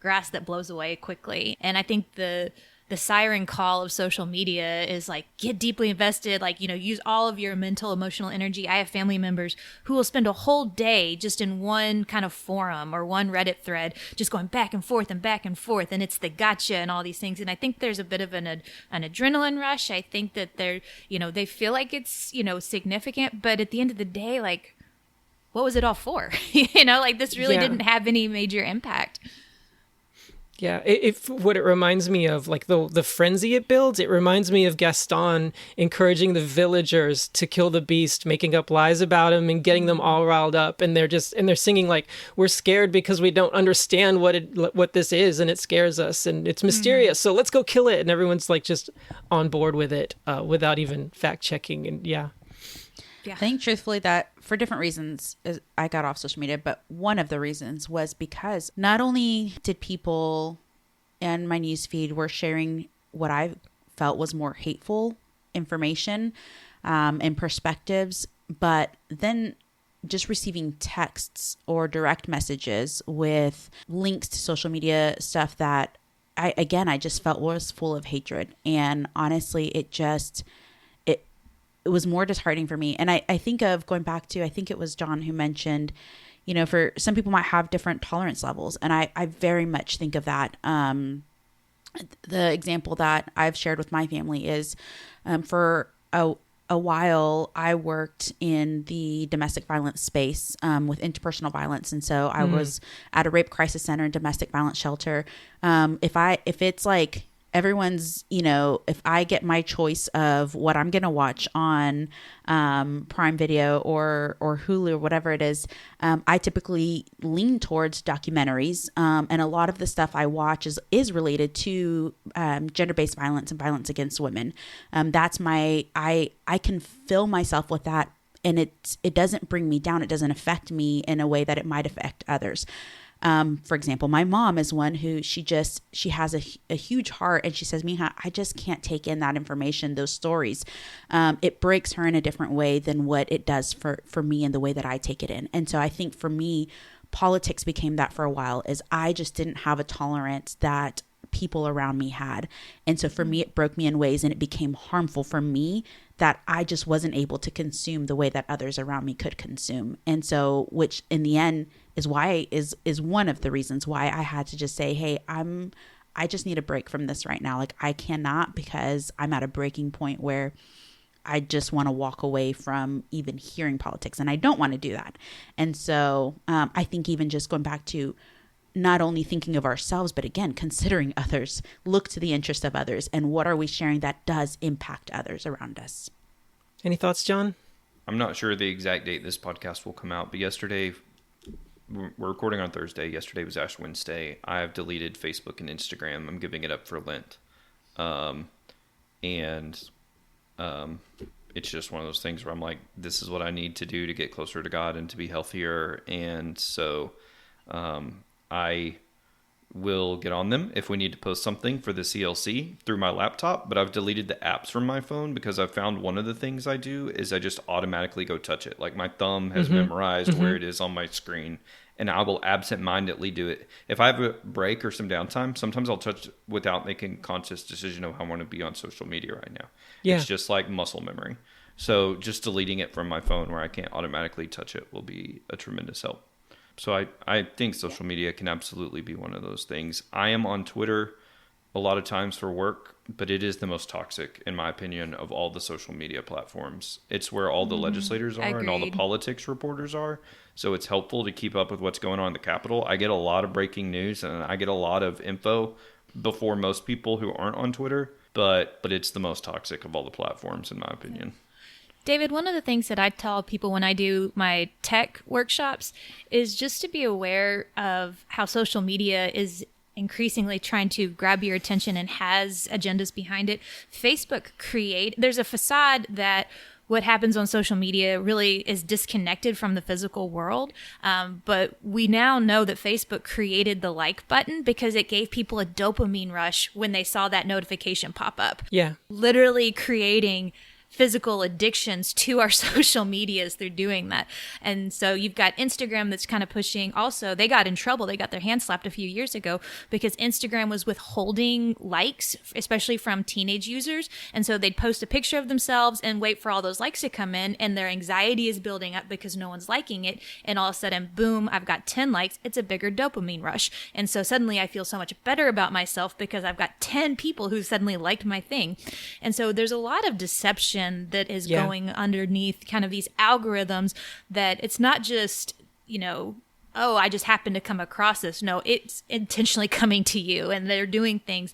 grass that blows away quickly. And I think the siren call of social media is like, get deeply invested, use all of your mental, emotional energy. I have family members who will spend a whole day just in one kind of forum or one Reddit thread, just going back and forth and back and forth. And it's the gotcha and all these things. And I think there's a bit of an adrenaline rush. I think that they feel like it's, significant, but at the end of the day, like, what was it all for? This really didn't have any major impact. Yeah, what it reminds me of, like the frenzy it builds, it reminds me of Gaston encouraging the villagers to kill the beast, making up lies about him and getting them all riled up, and they're singing like, we're scared because we don't understand what this is, and it scares us, and it's mysterious, so let's go kill it, and everyone's like just on board with it without even fact checking, and yeah. I think truthfully that for different reasons I got off social media, but one of the reasons was because not only did people in my newsfeed were sharing what I felt was more hateful information and perspectives, but then just receiving texts or direct messages with links to social media stuff that I just felt was full of hatred. And honestly, it was more disheartening for me. And I think of going back to, I think it was John who mentioned, for some people might have different tolerance levels. And I very much think of that. The example that I've shared with my family is for a while, I worked in the domestic violence space with interpersonal violence. And so I was at a rape crisis center and domestic violence shelter. If it's like, everyone's, if I get my choice of what I'm going to watch on Prime Video or Hulu or whatever it is, I typically lean towards documentaries. And a lot of the stuff I watch is related to gender-based violence and violence against women. That's I can fill myself with that, and it doesn't bring me down. It doesn't affect me in a way that it might affect others. For example, my mom is one who she has a huge heart, and she says, Mija, I just can't take in that information, those stories. It breaks her in a different way than what it does for me and the way that I take it in. And so I think for me, politics became that for a while, is I just didn't have a tolerance that people around me had. And so for me, it broke me in ways, and it became harmful for me that I just wasn't able to consume the way that others around me could consume. And so, which in the end is why is one of the reasons why I had to just say, hey, I just need a break from this right now. Like, I cannot, because I'm at a breaking point where I just want to walk away from even hearing politics, and I don't want to do that. And so I think even just going back to not only thinking of ourselves, but again, considering others, look to the interest of others, and what are we sharing that does impact others around us. Any thoughts, John? I'm not sure the exact date this podcast will come out, but yesterday, we're recording on Thursday. Yesterday was Ash Wednesday. I have deleted Facebook and Instagram. I'm giving it up for Lent. It's just one of those things where I'm like, this is what I need to do to get closer to God and to be healthier. And so I will get on them if we need to post something for the CLC through my laptop, but I've deleted the apps from my phone because I've found one of the things I do is I just automatically go touch it. Like, my thumb has memorized where it is on my screen, and I will absentmindedly do it. If I have a break or some downtime, sometimes I'll touch it without making a conscious decision of how I want to be on social media right now. Yeah. It's just like muscle memory. So just deleting it from my phone where I can't automatically touch it will be a tremendous help. So I think social media can absolutely be one of those things. I am on Twitter a lot of times for work, but it is the most toxic, in my opinion, of all the social media platforms. It's where all the legislators are and all the politics reporters are. So it's helpful to keep up with what's going on in the Capitol. I get a lot of breaking news, and I get a lot of info before most people who aren't on Twitter, but it's the most toxic of all the platforms, in my opinion. David, one of the things that I tell people when I do my tech workshops is just to be aware of how social media is increasingly trying to grab your attention and has agendas behind it. Facebook there's a facade that what happens on social media really is disconnected from the physical world. But we now know that Facebook created the like button because it gave people a dopamine rush when they saw that notification pop up. Yeah. Literally creating physical addictions to our social medias through doing that. And so you've got Instagram that's kind of pushing. Also, they got in trouble. They got their hand slapped a few years ago because Instagram was withholding likes, especially from teenage users. And so they'd post a picture of themselves and wait for all those likes to come in, and their anxiety is building up because no one's liking it. And all of a sudden, boom, I've got 10 likes. It's a bigger dopamine rush. And so suddenly I feel so much better about myself because I've got 10 people who suddenly liked my thing. And so there's a lot of deception that is going underneath kind of these algorithms, that it's not just, oh, I just happened to come across this. No, it's intentionally coming to you, and they're doing things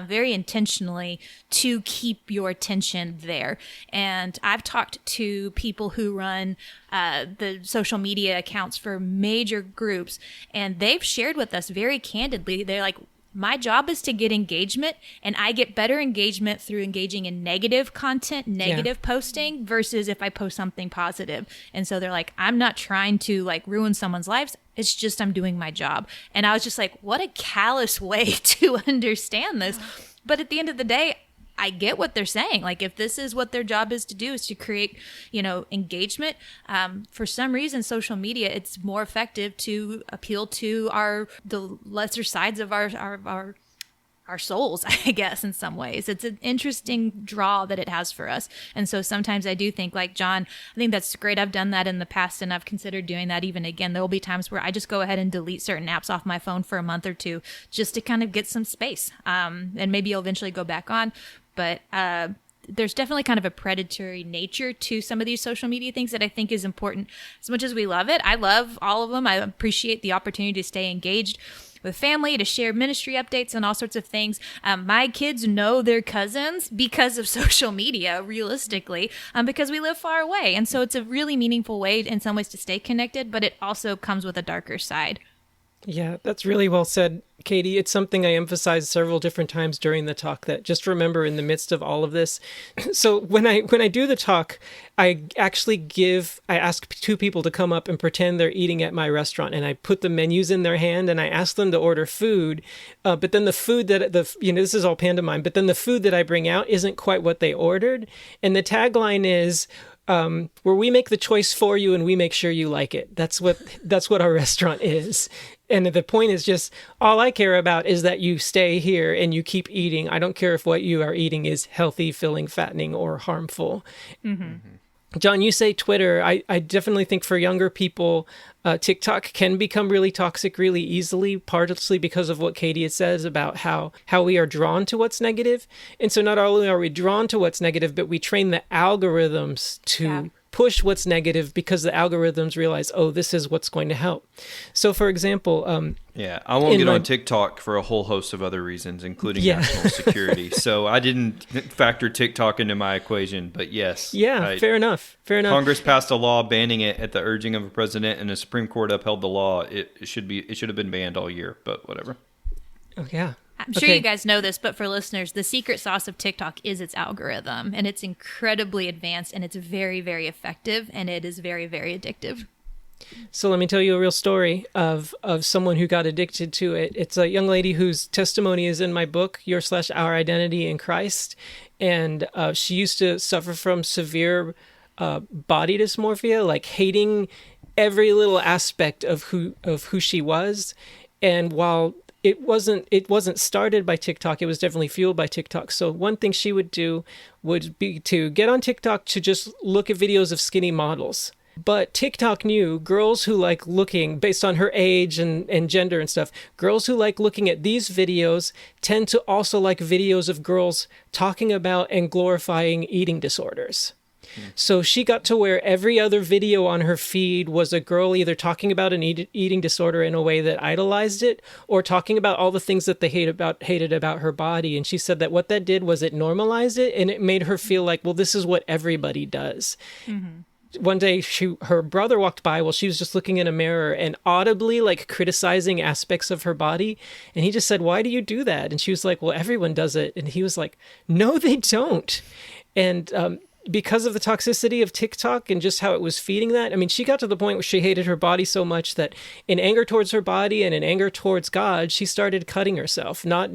very intentionally to keep your attention there. And I've talked to people who run the social media accounts for major groups, and they've shared with us very candidly. They're like, my job is to get engagement, and I get better engagement through engaging in negative content, negative posting, versus if I post something positive. And so they're like, I'm not trying to like ruin someone's lives. It's just I'm doing my job. And I was just like, what a callous way to understand this. But at the end of the day, I get what they're saying. Like, if this is what their job is to create, engagement, for some reason, social media, it's more effective to appeal to the lesser sides of our souls, I guess, in some ways. It's an interesting draw that it has for us. And so sometimes I do think, like John, I think that's great. I've done that in the past, and I've considered doing that even again. There will be times where I just go ahead and delete certain apps off my phone for a month or two just to kind of get some space. And maybe I'll eventually go back on. But there's definitely kind of a predatory nature to some of these social media things that I think is important. As much as we love it, I love all of them. I appreciate the opportunity to stay engaged with family, to share ministry updates and all sorts of things. My kids know their cousins because of social media, realistically, because we live far away. And so it's a really meaningful way in some ways to stay connected, but it also comes with a darker side. Yeah, that's really well said, Katie. It's something I emphasized several different times during the talk, that just remember in the midst of all of this. So when I do the talk, I ask two people to come up and pretend they're eating at my restaurant, and I put the menus in their hand and I ask them to order food. But then the food this is all pantomime, but then the food that I bring out isn't quite what they ordered. And the tagline is, where we make the choice for you and we make sure you like it. That's what our restaurant is. And the point is just, all I care about is that you stay here and you keep eating. I don't care if what you are eating is healthy, filling, fattening, or harmful. Mm-hmm. John, you say Twitter. I definitely think for younger people, TikTok can become really toxic really easily, partly because of what Katie says about how we are drawn to what's negative. And so not only are we drawn to what's negative, but we train the algorithms to push what's negative because the algorithms realize, oh, this is what's going to help. So, for example... I won't get on TikTok for a whole host of other reasons, including national security. So I didn't factor TikTok into my equation, but yes. Yeah, fair enough. Congress passed a law banning it at the urging of a president, and the Supreme Court upheld the law. It should have been banned all year, but whatever. Oh, yeah. I'm sure you guys know this, but for listeners, the secret sauce of TikTok is its algorithm, and it's incredibly advanced, and it's very, very effective, and it is very, very addictive. So let me tell you a real story of someone who got addicted to it. It's a young lady whose testimony is in my book, Your/Our Identity in Christ. And she used to suffer from severe body dysmorphia, like hating every little aspect of who she was. And while it wasn't started by TikTok, it was definitely fueled by TikTok. So one thing she would do would be to get on TikTok to just look at videos of skinny models. But TikTok knew girls who like looking, based on her age and gender and stuff, girls who like looking at these videos tend to also like videos of girls talking about and glorifying eating disorders. So she got to where every other video on her feed was a girl either talking about an eating disorder in a way that idolized it, or talking about all the things that they hated about her body. And she said that what that did was it normalized it, and it made her feel like, well, this is what everybody does. Mm-hmm. One day, her brother walked by while she was just looking in a mirror and audibly like criticizing aspects of her body. And he just said, "Why do you do that?" And she was like, "Well, everyone does it." And he was like, "No, they don't." And because of the toxicity of TikTok and just how it was feeding that, I mean, she got to the point where she hated her body so much that in anger towards her body and in anger towards God, she started cutting herself, not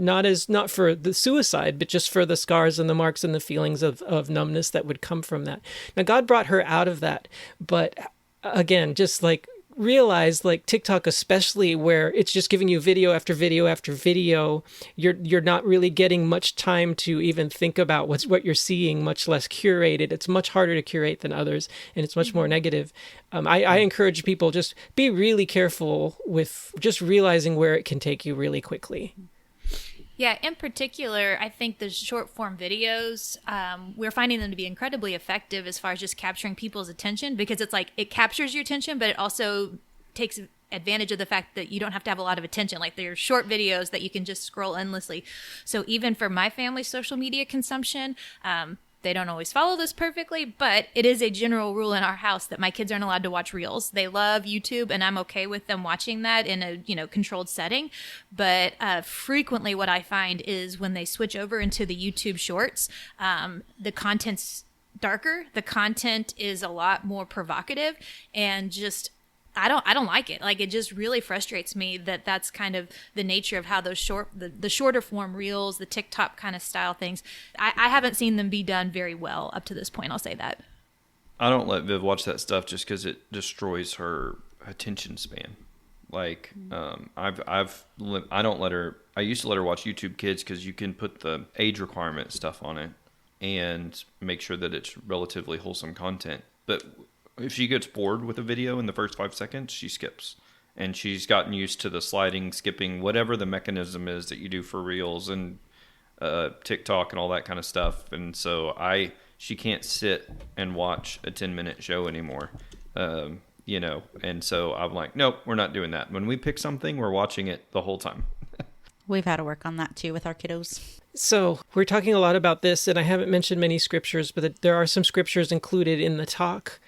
for the suicide, but just for the scars and the marks and the feelings of numbness that would come from that. Now, God brought her out of that. But again, just like realize, like TikTok especially, where it's just giving you video after video after video, you're not really getting much time to even think about what you're seeing, much less curate it. It's much harder to curate than others, and it's much more negative. I encourage people, just be really careful with just realizing where it can take you really quickly. Yeah, in particular, I think the short form videos, we're finding them to be incredibly effective as far as just capturing people's attention, because it's like it captures your attention, but it also takes advantage of the fact that you don't have to have a lot of attention. Like they're short videos that you can just scroll endlessly. So even for my family's social media consumption, they don't always follow this perfectly, but it is a general rule in our house that my kids aren't allowed to watch reels. They love YouTube, and I'm okay with them watching that in a controlled setting. But frequently what I find is when they switch over into the YouTube shorts, the content's darker. The content is a lot more provocative, and just I don't like it. Like, it just really frustrates me that that's kind of the nature of how those the shorter form reels, the TikTok kind of style things, I haven't seen them be done very well up to this point. I'll say that. I don't let Viv watch that stuff just because it destroys her attention span. Like, I don't let her. I used to let her watch YouTube Kids because you can put the age requirement stuff on it and make sure that it's relatively wholesome content. But if she gets bored with a video in the first 5 seconds, she skips. And she's gotten used to the sliding, skipping, whatever the mechanism is that you do for Reels and TikTok and all that kind of stuff. And so she can't sit and watch a 10-minute show anymore. And so I'm like, nope, we're not doing that. When we pick something, we're watching it the whole time. We've had to work on that too with our kiddos. So we're talking a lot about this, and I haven't mentioned many scriptures, but there are some scriptures included in the talk.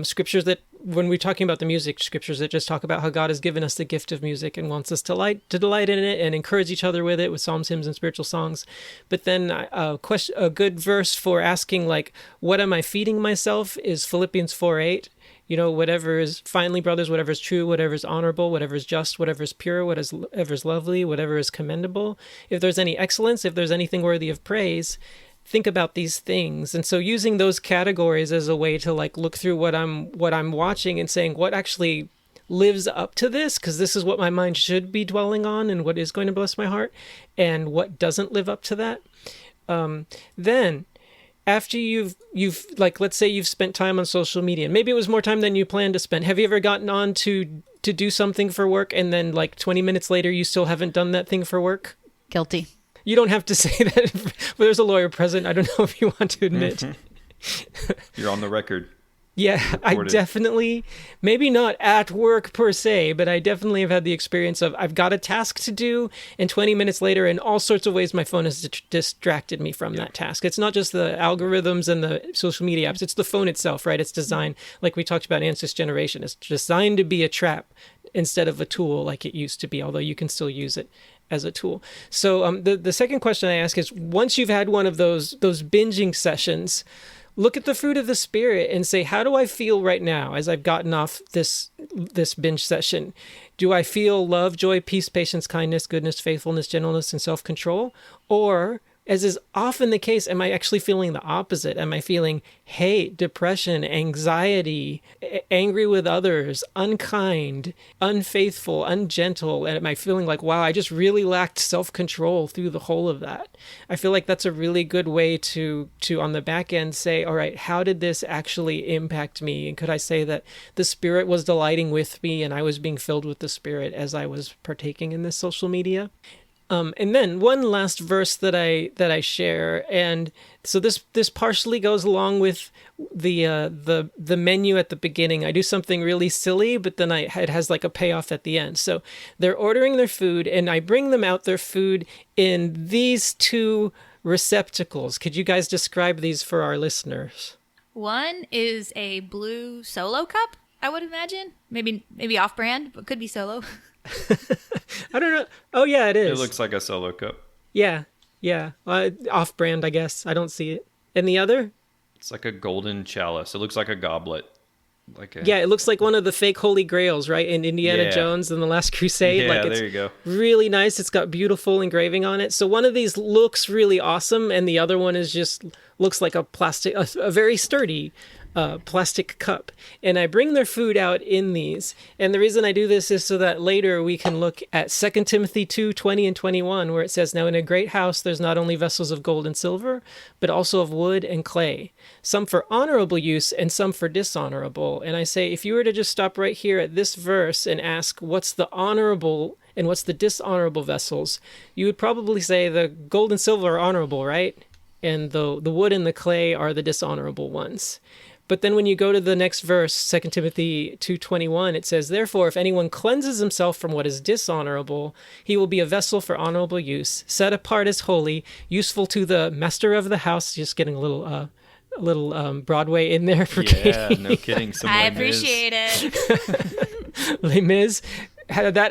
Scriptures that, when we're talking about the music, scriptures that just talk about how God has given us the gift of music and wants us to delight in it and encourage each other with it, with psalms, hymns, and spiritual songs. But then a good verse for asking, like, what am I feeding myself, is Philippians 4:8. Whatever is, finally, brothers, whatever is true, whatever is honorable, whatever is just, whatever is pure, whatever is lovely, whatever is commendable, if there's any excellence, if there's anything worthy of praise, think about these things. And so using those categories as a way to like look through what I'm watching and saying what actually lives up to this, because this is what my mind should be dwelling on and what is going to bless my heart, and what doesn't live up to that. Then after you've like, let's say you've spent time on social media, maybe it was more time than you planned to spend. Have you ever gotten on to do something for work and then like 20 minutes later you still haven't done that thing for work? Guilty. You don't have to say that, but there's a lawyer present. I don't know if you want to admit. You're on the record. Yeah, Recorded. I definitely, maybe not at work per se, but I definitely have had the experience of I've got a task to do, and 20 minutes later, in all sorts of ways, my phone has distracted me from that task. It's not just the algorithms and the social media apps, it's the phone itself, right? It's designed, like we talked about Ancestors Generation, it's designed to be a trap instead of a tool like it used to be, although you can still use it as a tool. So the second question I ask is, once you've had one of those binging sessions, look at the fruit of the Spirit and say, how do I feel right now as I've gotten off this binge session? Do I feel love, joy, peace, patience, kindness, goodness, faithfulness, gentleness, and self-control? Or, as is often the case, am I actually feeling the opposite? Am I feeling hate, depression, anxiety, angry with others, unkind, unfaithful, ungentle? And am I feeling like, wow, I just really lacked self-control through the whole of that? I feel like that's a really good way to on the back end say, all right, how did this actually impact me? And could I say that the Spirit was delighting with me and I was being filled with the Spirit as I was partaking in this social media? And then one last verse that I share, and so this partially goes along with the menu at the beginning. I do something really silly, but then it has like a payoff at the end. So they're ordering their food, and I bring them out their food in these two receptacles. Could you guys describe these for our listeners? One is a blue Solo cup, I would imagine. Maybe off-brand, but could be Solo. I don't know. Oh, yeah, it is. It looks like a Solo cup. Yeah. Off-brand, I guess. I don't see it. And the other? It's like a golden chalice. It looks like a goblet. Yeah, it looks like one of the fake Holy Grails, right? In Indiana Jones and the Last Crusade. Yeah, like, it's there you go. really nice. It's got beautiful engraving on it. So one of these looks really awesome, and the other one is just looks like a very sturdy plastic cup. And I bring their food out in these. And the reason I do this is so that later we can look at 2 Timothy 2:20 and 21, where it says, "Now in a great house there's not only vessels of gold and silver, but also of wood and clay, some for honorable use and some for dishonorable." And I say, if you were to just stop right here at this verse and ask, what's the honorable and what's the dishonorable vessels, you would probably say the gold and silver are honorable, right? And the wood and the clay are the dishonorable ones. But then when you go to the next verse, 2 Timothy 2:21, it says, "Therefore, if anyone cleanses himself from what is dishonorable, he will be a vessel for honorable use, set apart as holy, useful to the master of the house." Just getting a little Broadway in there for Katie. No kidding. I appreciate it. Les Mis.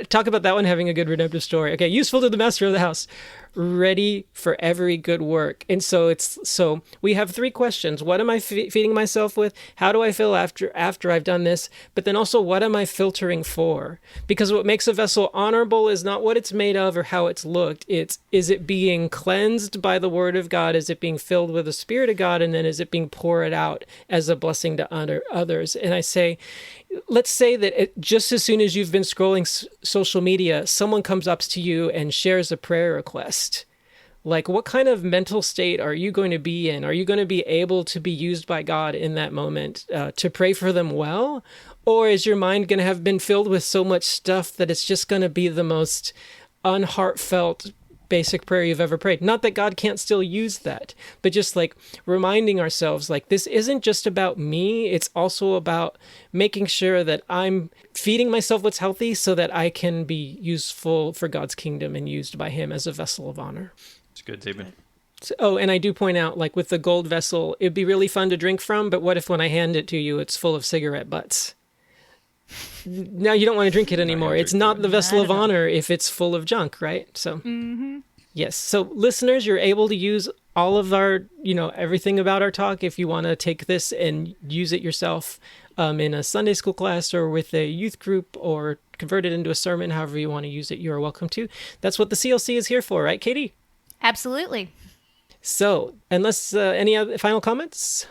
Talk about that one having a good redemptive story. Okay, useful to the master of the house, ready for every good work. And so we have 3 questions. What am I feeding myself with? How do I feel after I've done this? But then also, what am I filtering for? Because what makes a vessel honorable is not what it's made of or how it's looked. Is it being cleansed by the word of God? Is it being filled with the Spirit of God? And then is it being poured out as a blessing to others? And I say, let's say that just as soon as you've been scrolling social media, someone comes up to you and shares a prayer request. Like, what kind of mental state are you going to be in? Are you going to be able to be used by God in that moment to pray for them well? Or is your mind going to have been filled with so much stuff that it's just going to be the most unheartfelt basic prayer you've ever prayed? Not that God can't still use that, but just like reminding ourselves, like, this isn't just about me. It's also about making sure that I'm feeding myself what's healthy so that I can be useful for God's kingdom and used by him as a vessel of honor. It's good, David. Oh, and I do point out, like with the gold vessel, it'd be really fun to drink from, but what if when I hand it to you, it's full of cigarette butts? Now you don't want to drink it anymore. It's not the vessel of honor if it's full of junk, right? So, Yes. So listeners, you're able to use all of our, everything about our talk if you want to take this and use it yourself in a Sunday school class or with a youth group or convert it into a sermon, however you want to use it, you're welcome to. That's what the CLC is here for, right, Katie? Absolutely. So, unless any other final comments?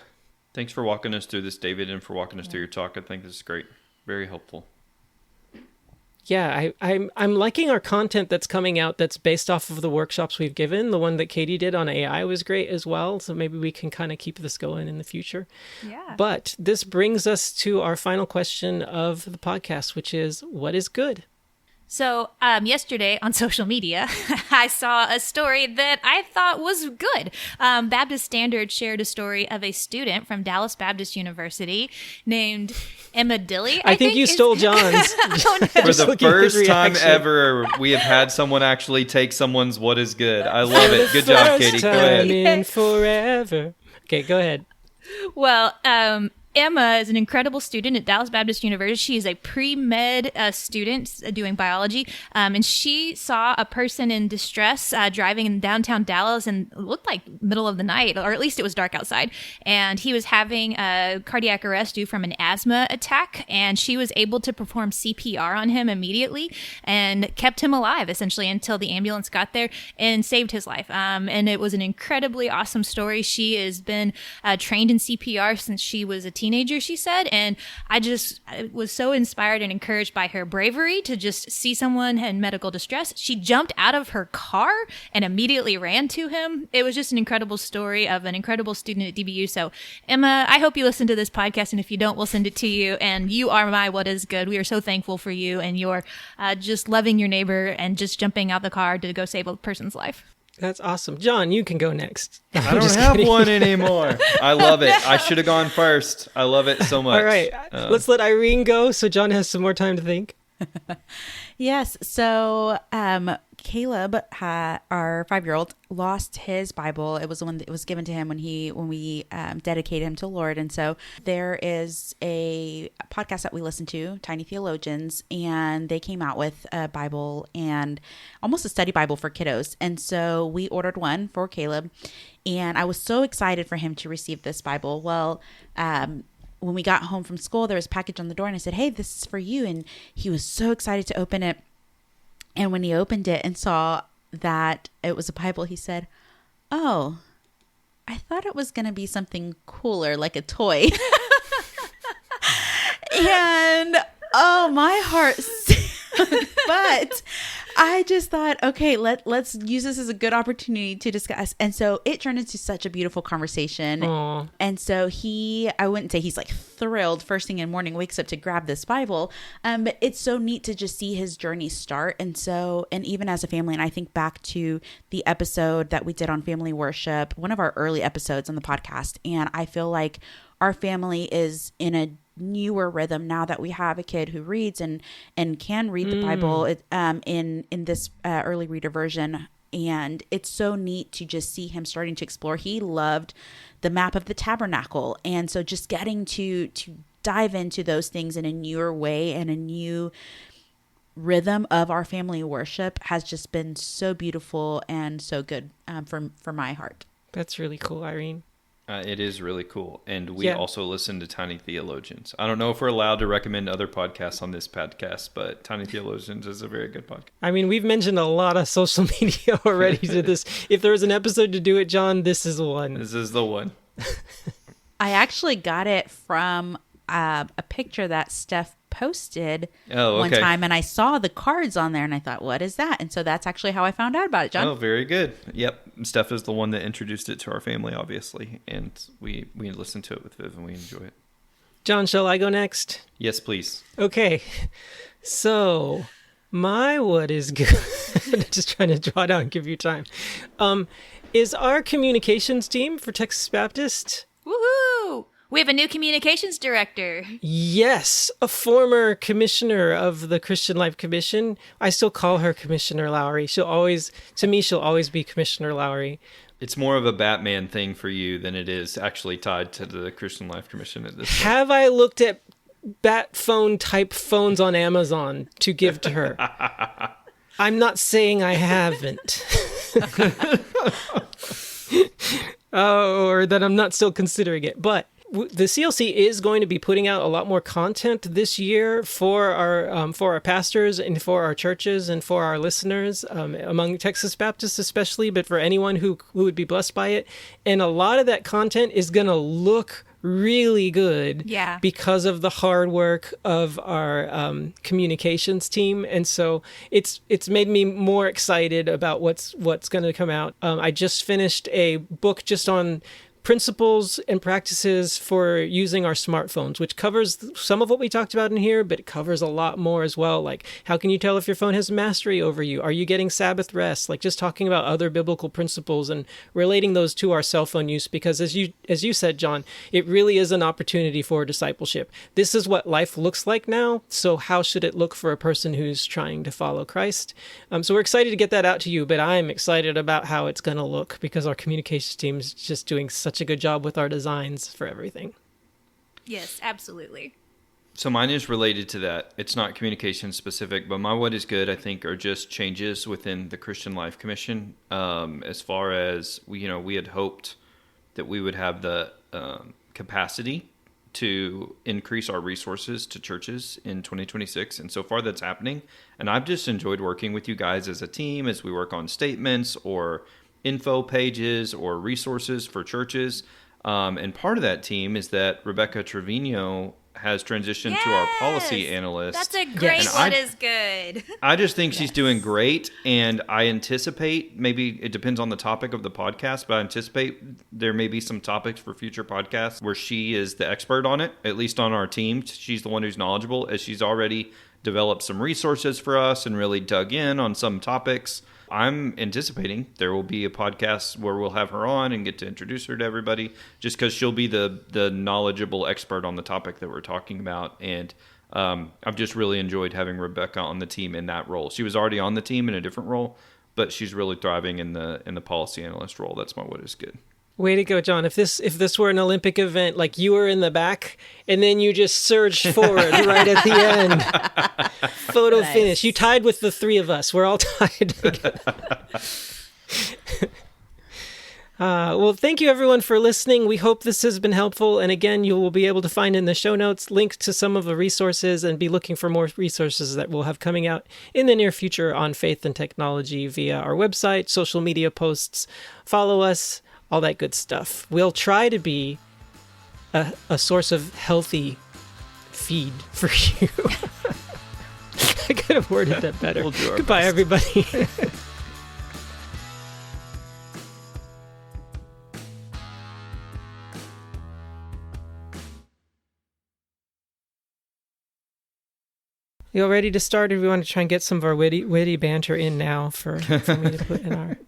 Thanks for walking us through this, David, and for walking us through your talk. I think this is great. Very helpful. Yeah, I'm liking our content that's coming out that's based off of the workshops we've given. The one that Katie did on AI was great as well, so maybe we can kind of keep this going in the future. Yeah. But this brings us to our final question of the podcast, which is, what is good? So yesterday on social media, I saw a story that I thought was good. Baptist Standard shared a story of a student from Dallas Baptist University named Emma Dilly. I think you stole John's. Oh, no. For the first time ever, we have had someone actually take someone's what is good. I love it. Good job, Katie. Go ahead. In forever. Okay, go ahead. Well, Emma is an incredible student at Dallas Baptist University. She is a pre-med student doing biology, and she saw a person in distress driving in downtown Dallas, and it looked like middle of the night, or at least it was dark outside, and he was having a cardiac arrest due from an asthma attack, and she was able to perform CPR on him immediately and kept him alive, essentially, until the ambulance got there and saved his life. And it was an incredibly awesome story. She has been trained in CPR since she was a teenager, she said, and I was so inspired and encouraged by her bravery to just see someone in medical distress. She jumped out of her car and immediately ran to him. It was just an incredible story of an incredible student at DBU. So Emma, I hope you listen to this podcast, and if you don't, we'll send it to you. And you are my what is good. We are so thankful for you, and you're just loving your neighbor and just jumping out the car to go save a person's life. That's awesome. John, you can go next. I don't have one anymore. I love it. I should have gone first. I love it so much. All right. Let's let Irene go so John has some more time to think. Yes. So Caleb, our 5-year-old, lost his Bible. It was the one that was given to him when we dedicated him to the Lord. And so there is a podcast that we listen to, Tiny Theologians, and they came out with a Bible and almost a study Bible for kiddos. And so we ordered one for Caleb, and I was so excited for him to receive this Bible. Well, when we got home from school, there was a package on the door, and I said, "Hey, this is for you." And he was so excited to open it. And when he opened it and saw that it was a Bible, he said, "Oh, I thought it was going to be something cooler, like a toy." And oh, my heart sank. But I just thought, okay, let's use this as a good opportunity to discuss. And so it turned into such a beautiful conversation. Aww. And so I wouldn't say he's like thrilled first thing in the morning, wakes up to grab this Bible. But it's so neat to just see his journey start. And even as a family, and I think back to the episode that we did on family worship, one of our early episodes on the podcast. And I feel like our family is in a newer rhythm now that we have a kid who reads and can read the Bible in this early reader version. And it's so neat to just see him starting to explore. He loved the map of the tabernacle. And so just getting to dive into those things in a newer way and a new rhythm of our family worship has just been so beautiful and so good for my heart. That's really cool, Irene. It is really cool. And we also listen to Tiny Theologians. I don't know if we're allowed to recommend other podcasts on this podcast, but Tiny Theologians is a very good podcast. I mean, we've mentioned a lot of social media already to this. If there was an episode to do it, John, this is the one. This is the one. I actually got it from a picture that Steph posted one time, and I saw the cards on there, and I thought, what is that? And so that's actually how I found out about it, John. Oh, very good. Yep. Steph is the one that introduced it to our family, obviously, and we listened to it with Viv, and we enjoy it. John, shall I go next? Yes, please. Okay. So, my what is good, just trying to draw it out and give you time, is our communications team for Texas Baptist. Woohoo! We have a new communications director. Yes, a former commissioner of the Christian Life Commission. I still call her Commissioner Lowry. She'll always be Commissioner Lowry. It's more of a Batman thing for you than it is actually tied to the Christian Life Commission at this point. Have I looked at bat phone type phones on Amazon to give to her? I'm not saying I haven't. Or that I'm not still considering it, but the CLC is going to be putting out a lot more content this year for our pastors and for our churches and for our listeners, among Texas Baptists especially, but for anyone who would be blessed by it. And a lot of that content is going to look really good because of the hard work of our communications team. And so it's made me more excited about what's going to come out. I just finished a book just on principles and practices for using our smartphones, which covers some of what we talked about in here, but it covers a lot more as well. Like, how can you tell if your phone has mastery over you? Are you getting Sabbath rest? Like, just talking about other biblical principles and relating those to our cell phone use, because as you said, John, it really is an opportunity for discipleship. This is what life looks like now. So how should it look for a person who's trying to follow Christ? So we're excited to get that out to you, but I'm excited about how it's going to look because our communications team is just doing such a good job with our designs for everything. Yes, absolutely. So mine is related to that. It's not communication specific, but my what is good, I think, are just changes within the Christian Life Commission. As far as we had hoped that we would have the capacity to increase our resources to churches in 2026. And so far that's happening. And I've just enjoyed working with you guys as a team as we work on statements or info pages or resources for churches. And part of that team is that Rebecca Trevino has transitioned to our policy analyst. That's a great what is good. I just think she's doing great. And I anticipate, maybe it depends on the topic of the podcast, but I anticipate there may be some topics for future podcasts where she is the expert on it, at least on our team. She's the one who's knowledgeable, as she's already developed some resources for us and really dug in on some topics. I'm anticipating there will be a podcast where we'll have her on and get to introduce her to everybody, just because she'll be the knowledgeable expert on the topic that we're talking about. And I've just really enjoyed having Rebecca on the team in that role. She was already on the team in a different role, but she's really thriving in the policy analyst role. That's my what is good. Way to go, John. If this were an Olympic event, like you were in the back and then you just surged forward right at the end. Photo finish. You tied with the three of us. We're all tied together. Well, thank you everyone for listening. We hope this has been helpful. And again, you will be able to find in the show notes links to some of the resources and be looking for more resources that we'll have coming out in the near future on faith and technology via our website, social media posts. Follow us. All that good stuff. We'll try to be a source of healthy feed for you. I could have worded that better. We'll do our Goodbye, best. everybody. You all ready to start, or do we want to try and get some of our witty banter in now for me to put in our...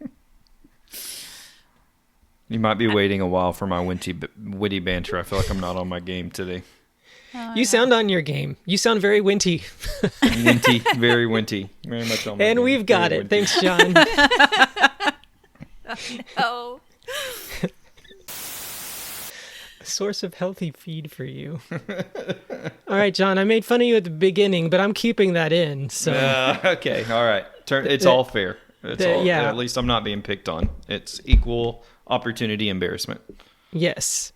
You might be waiting a while for my witty banter. I feel like I'm not on my game today. You sound on your game. You sound very winty. Winty, very winty. Very much on my And game. we've got Very it. winty. Thanks, John. Oh. A source of healthy feed for you. All right, John, I made fun of you at the beginning, but I'm keeping that in. So Okay, all right. It's all fair. Yeah. At least I'm not being picked on. It's equal opportunity embarrassment. yes.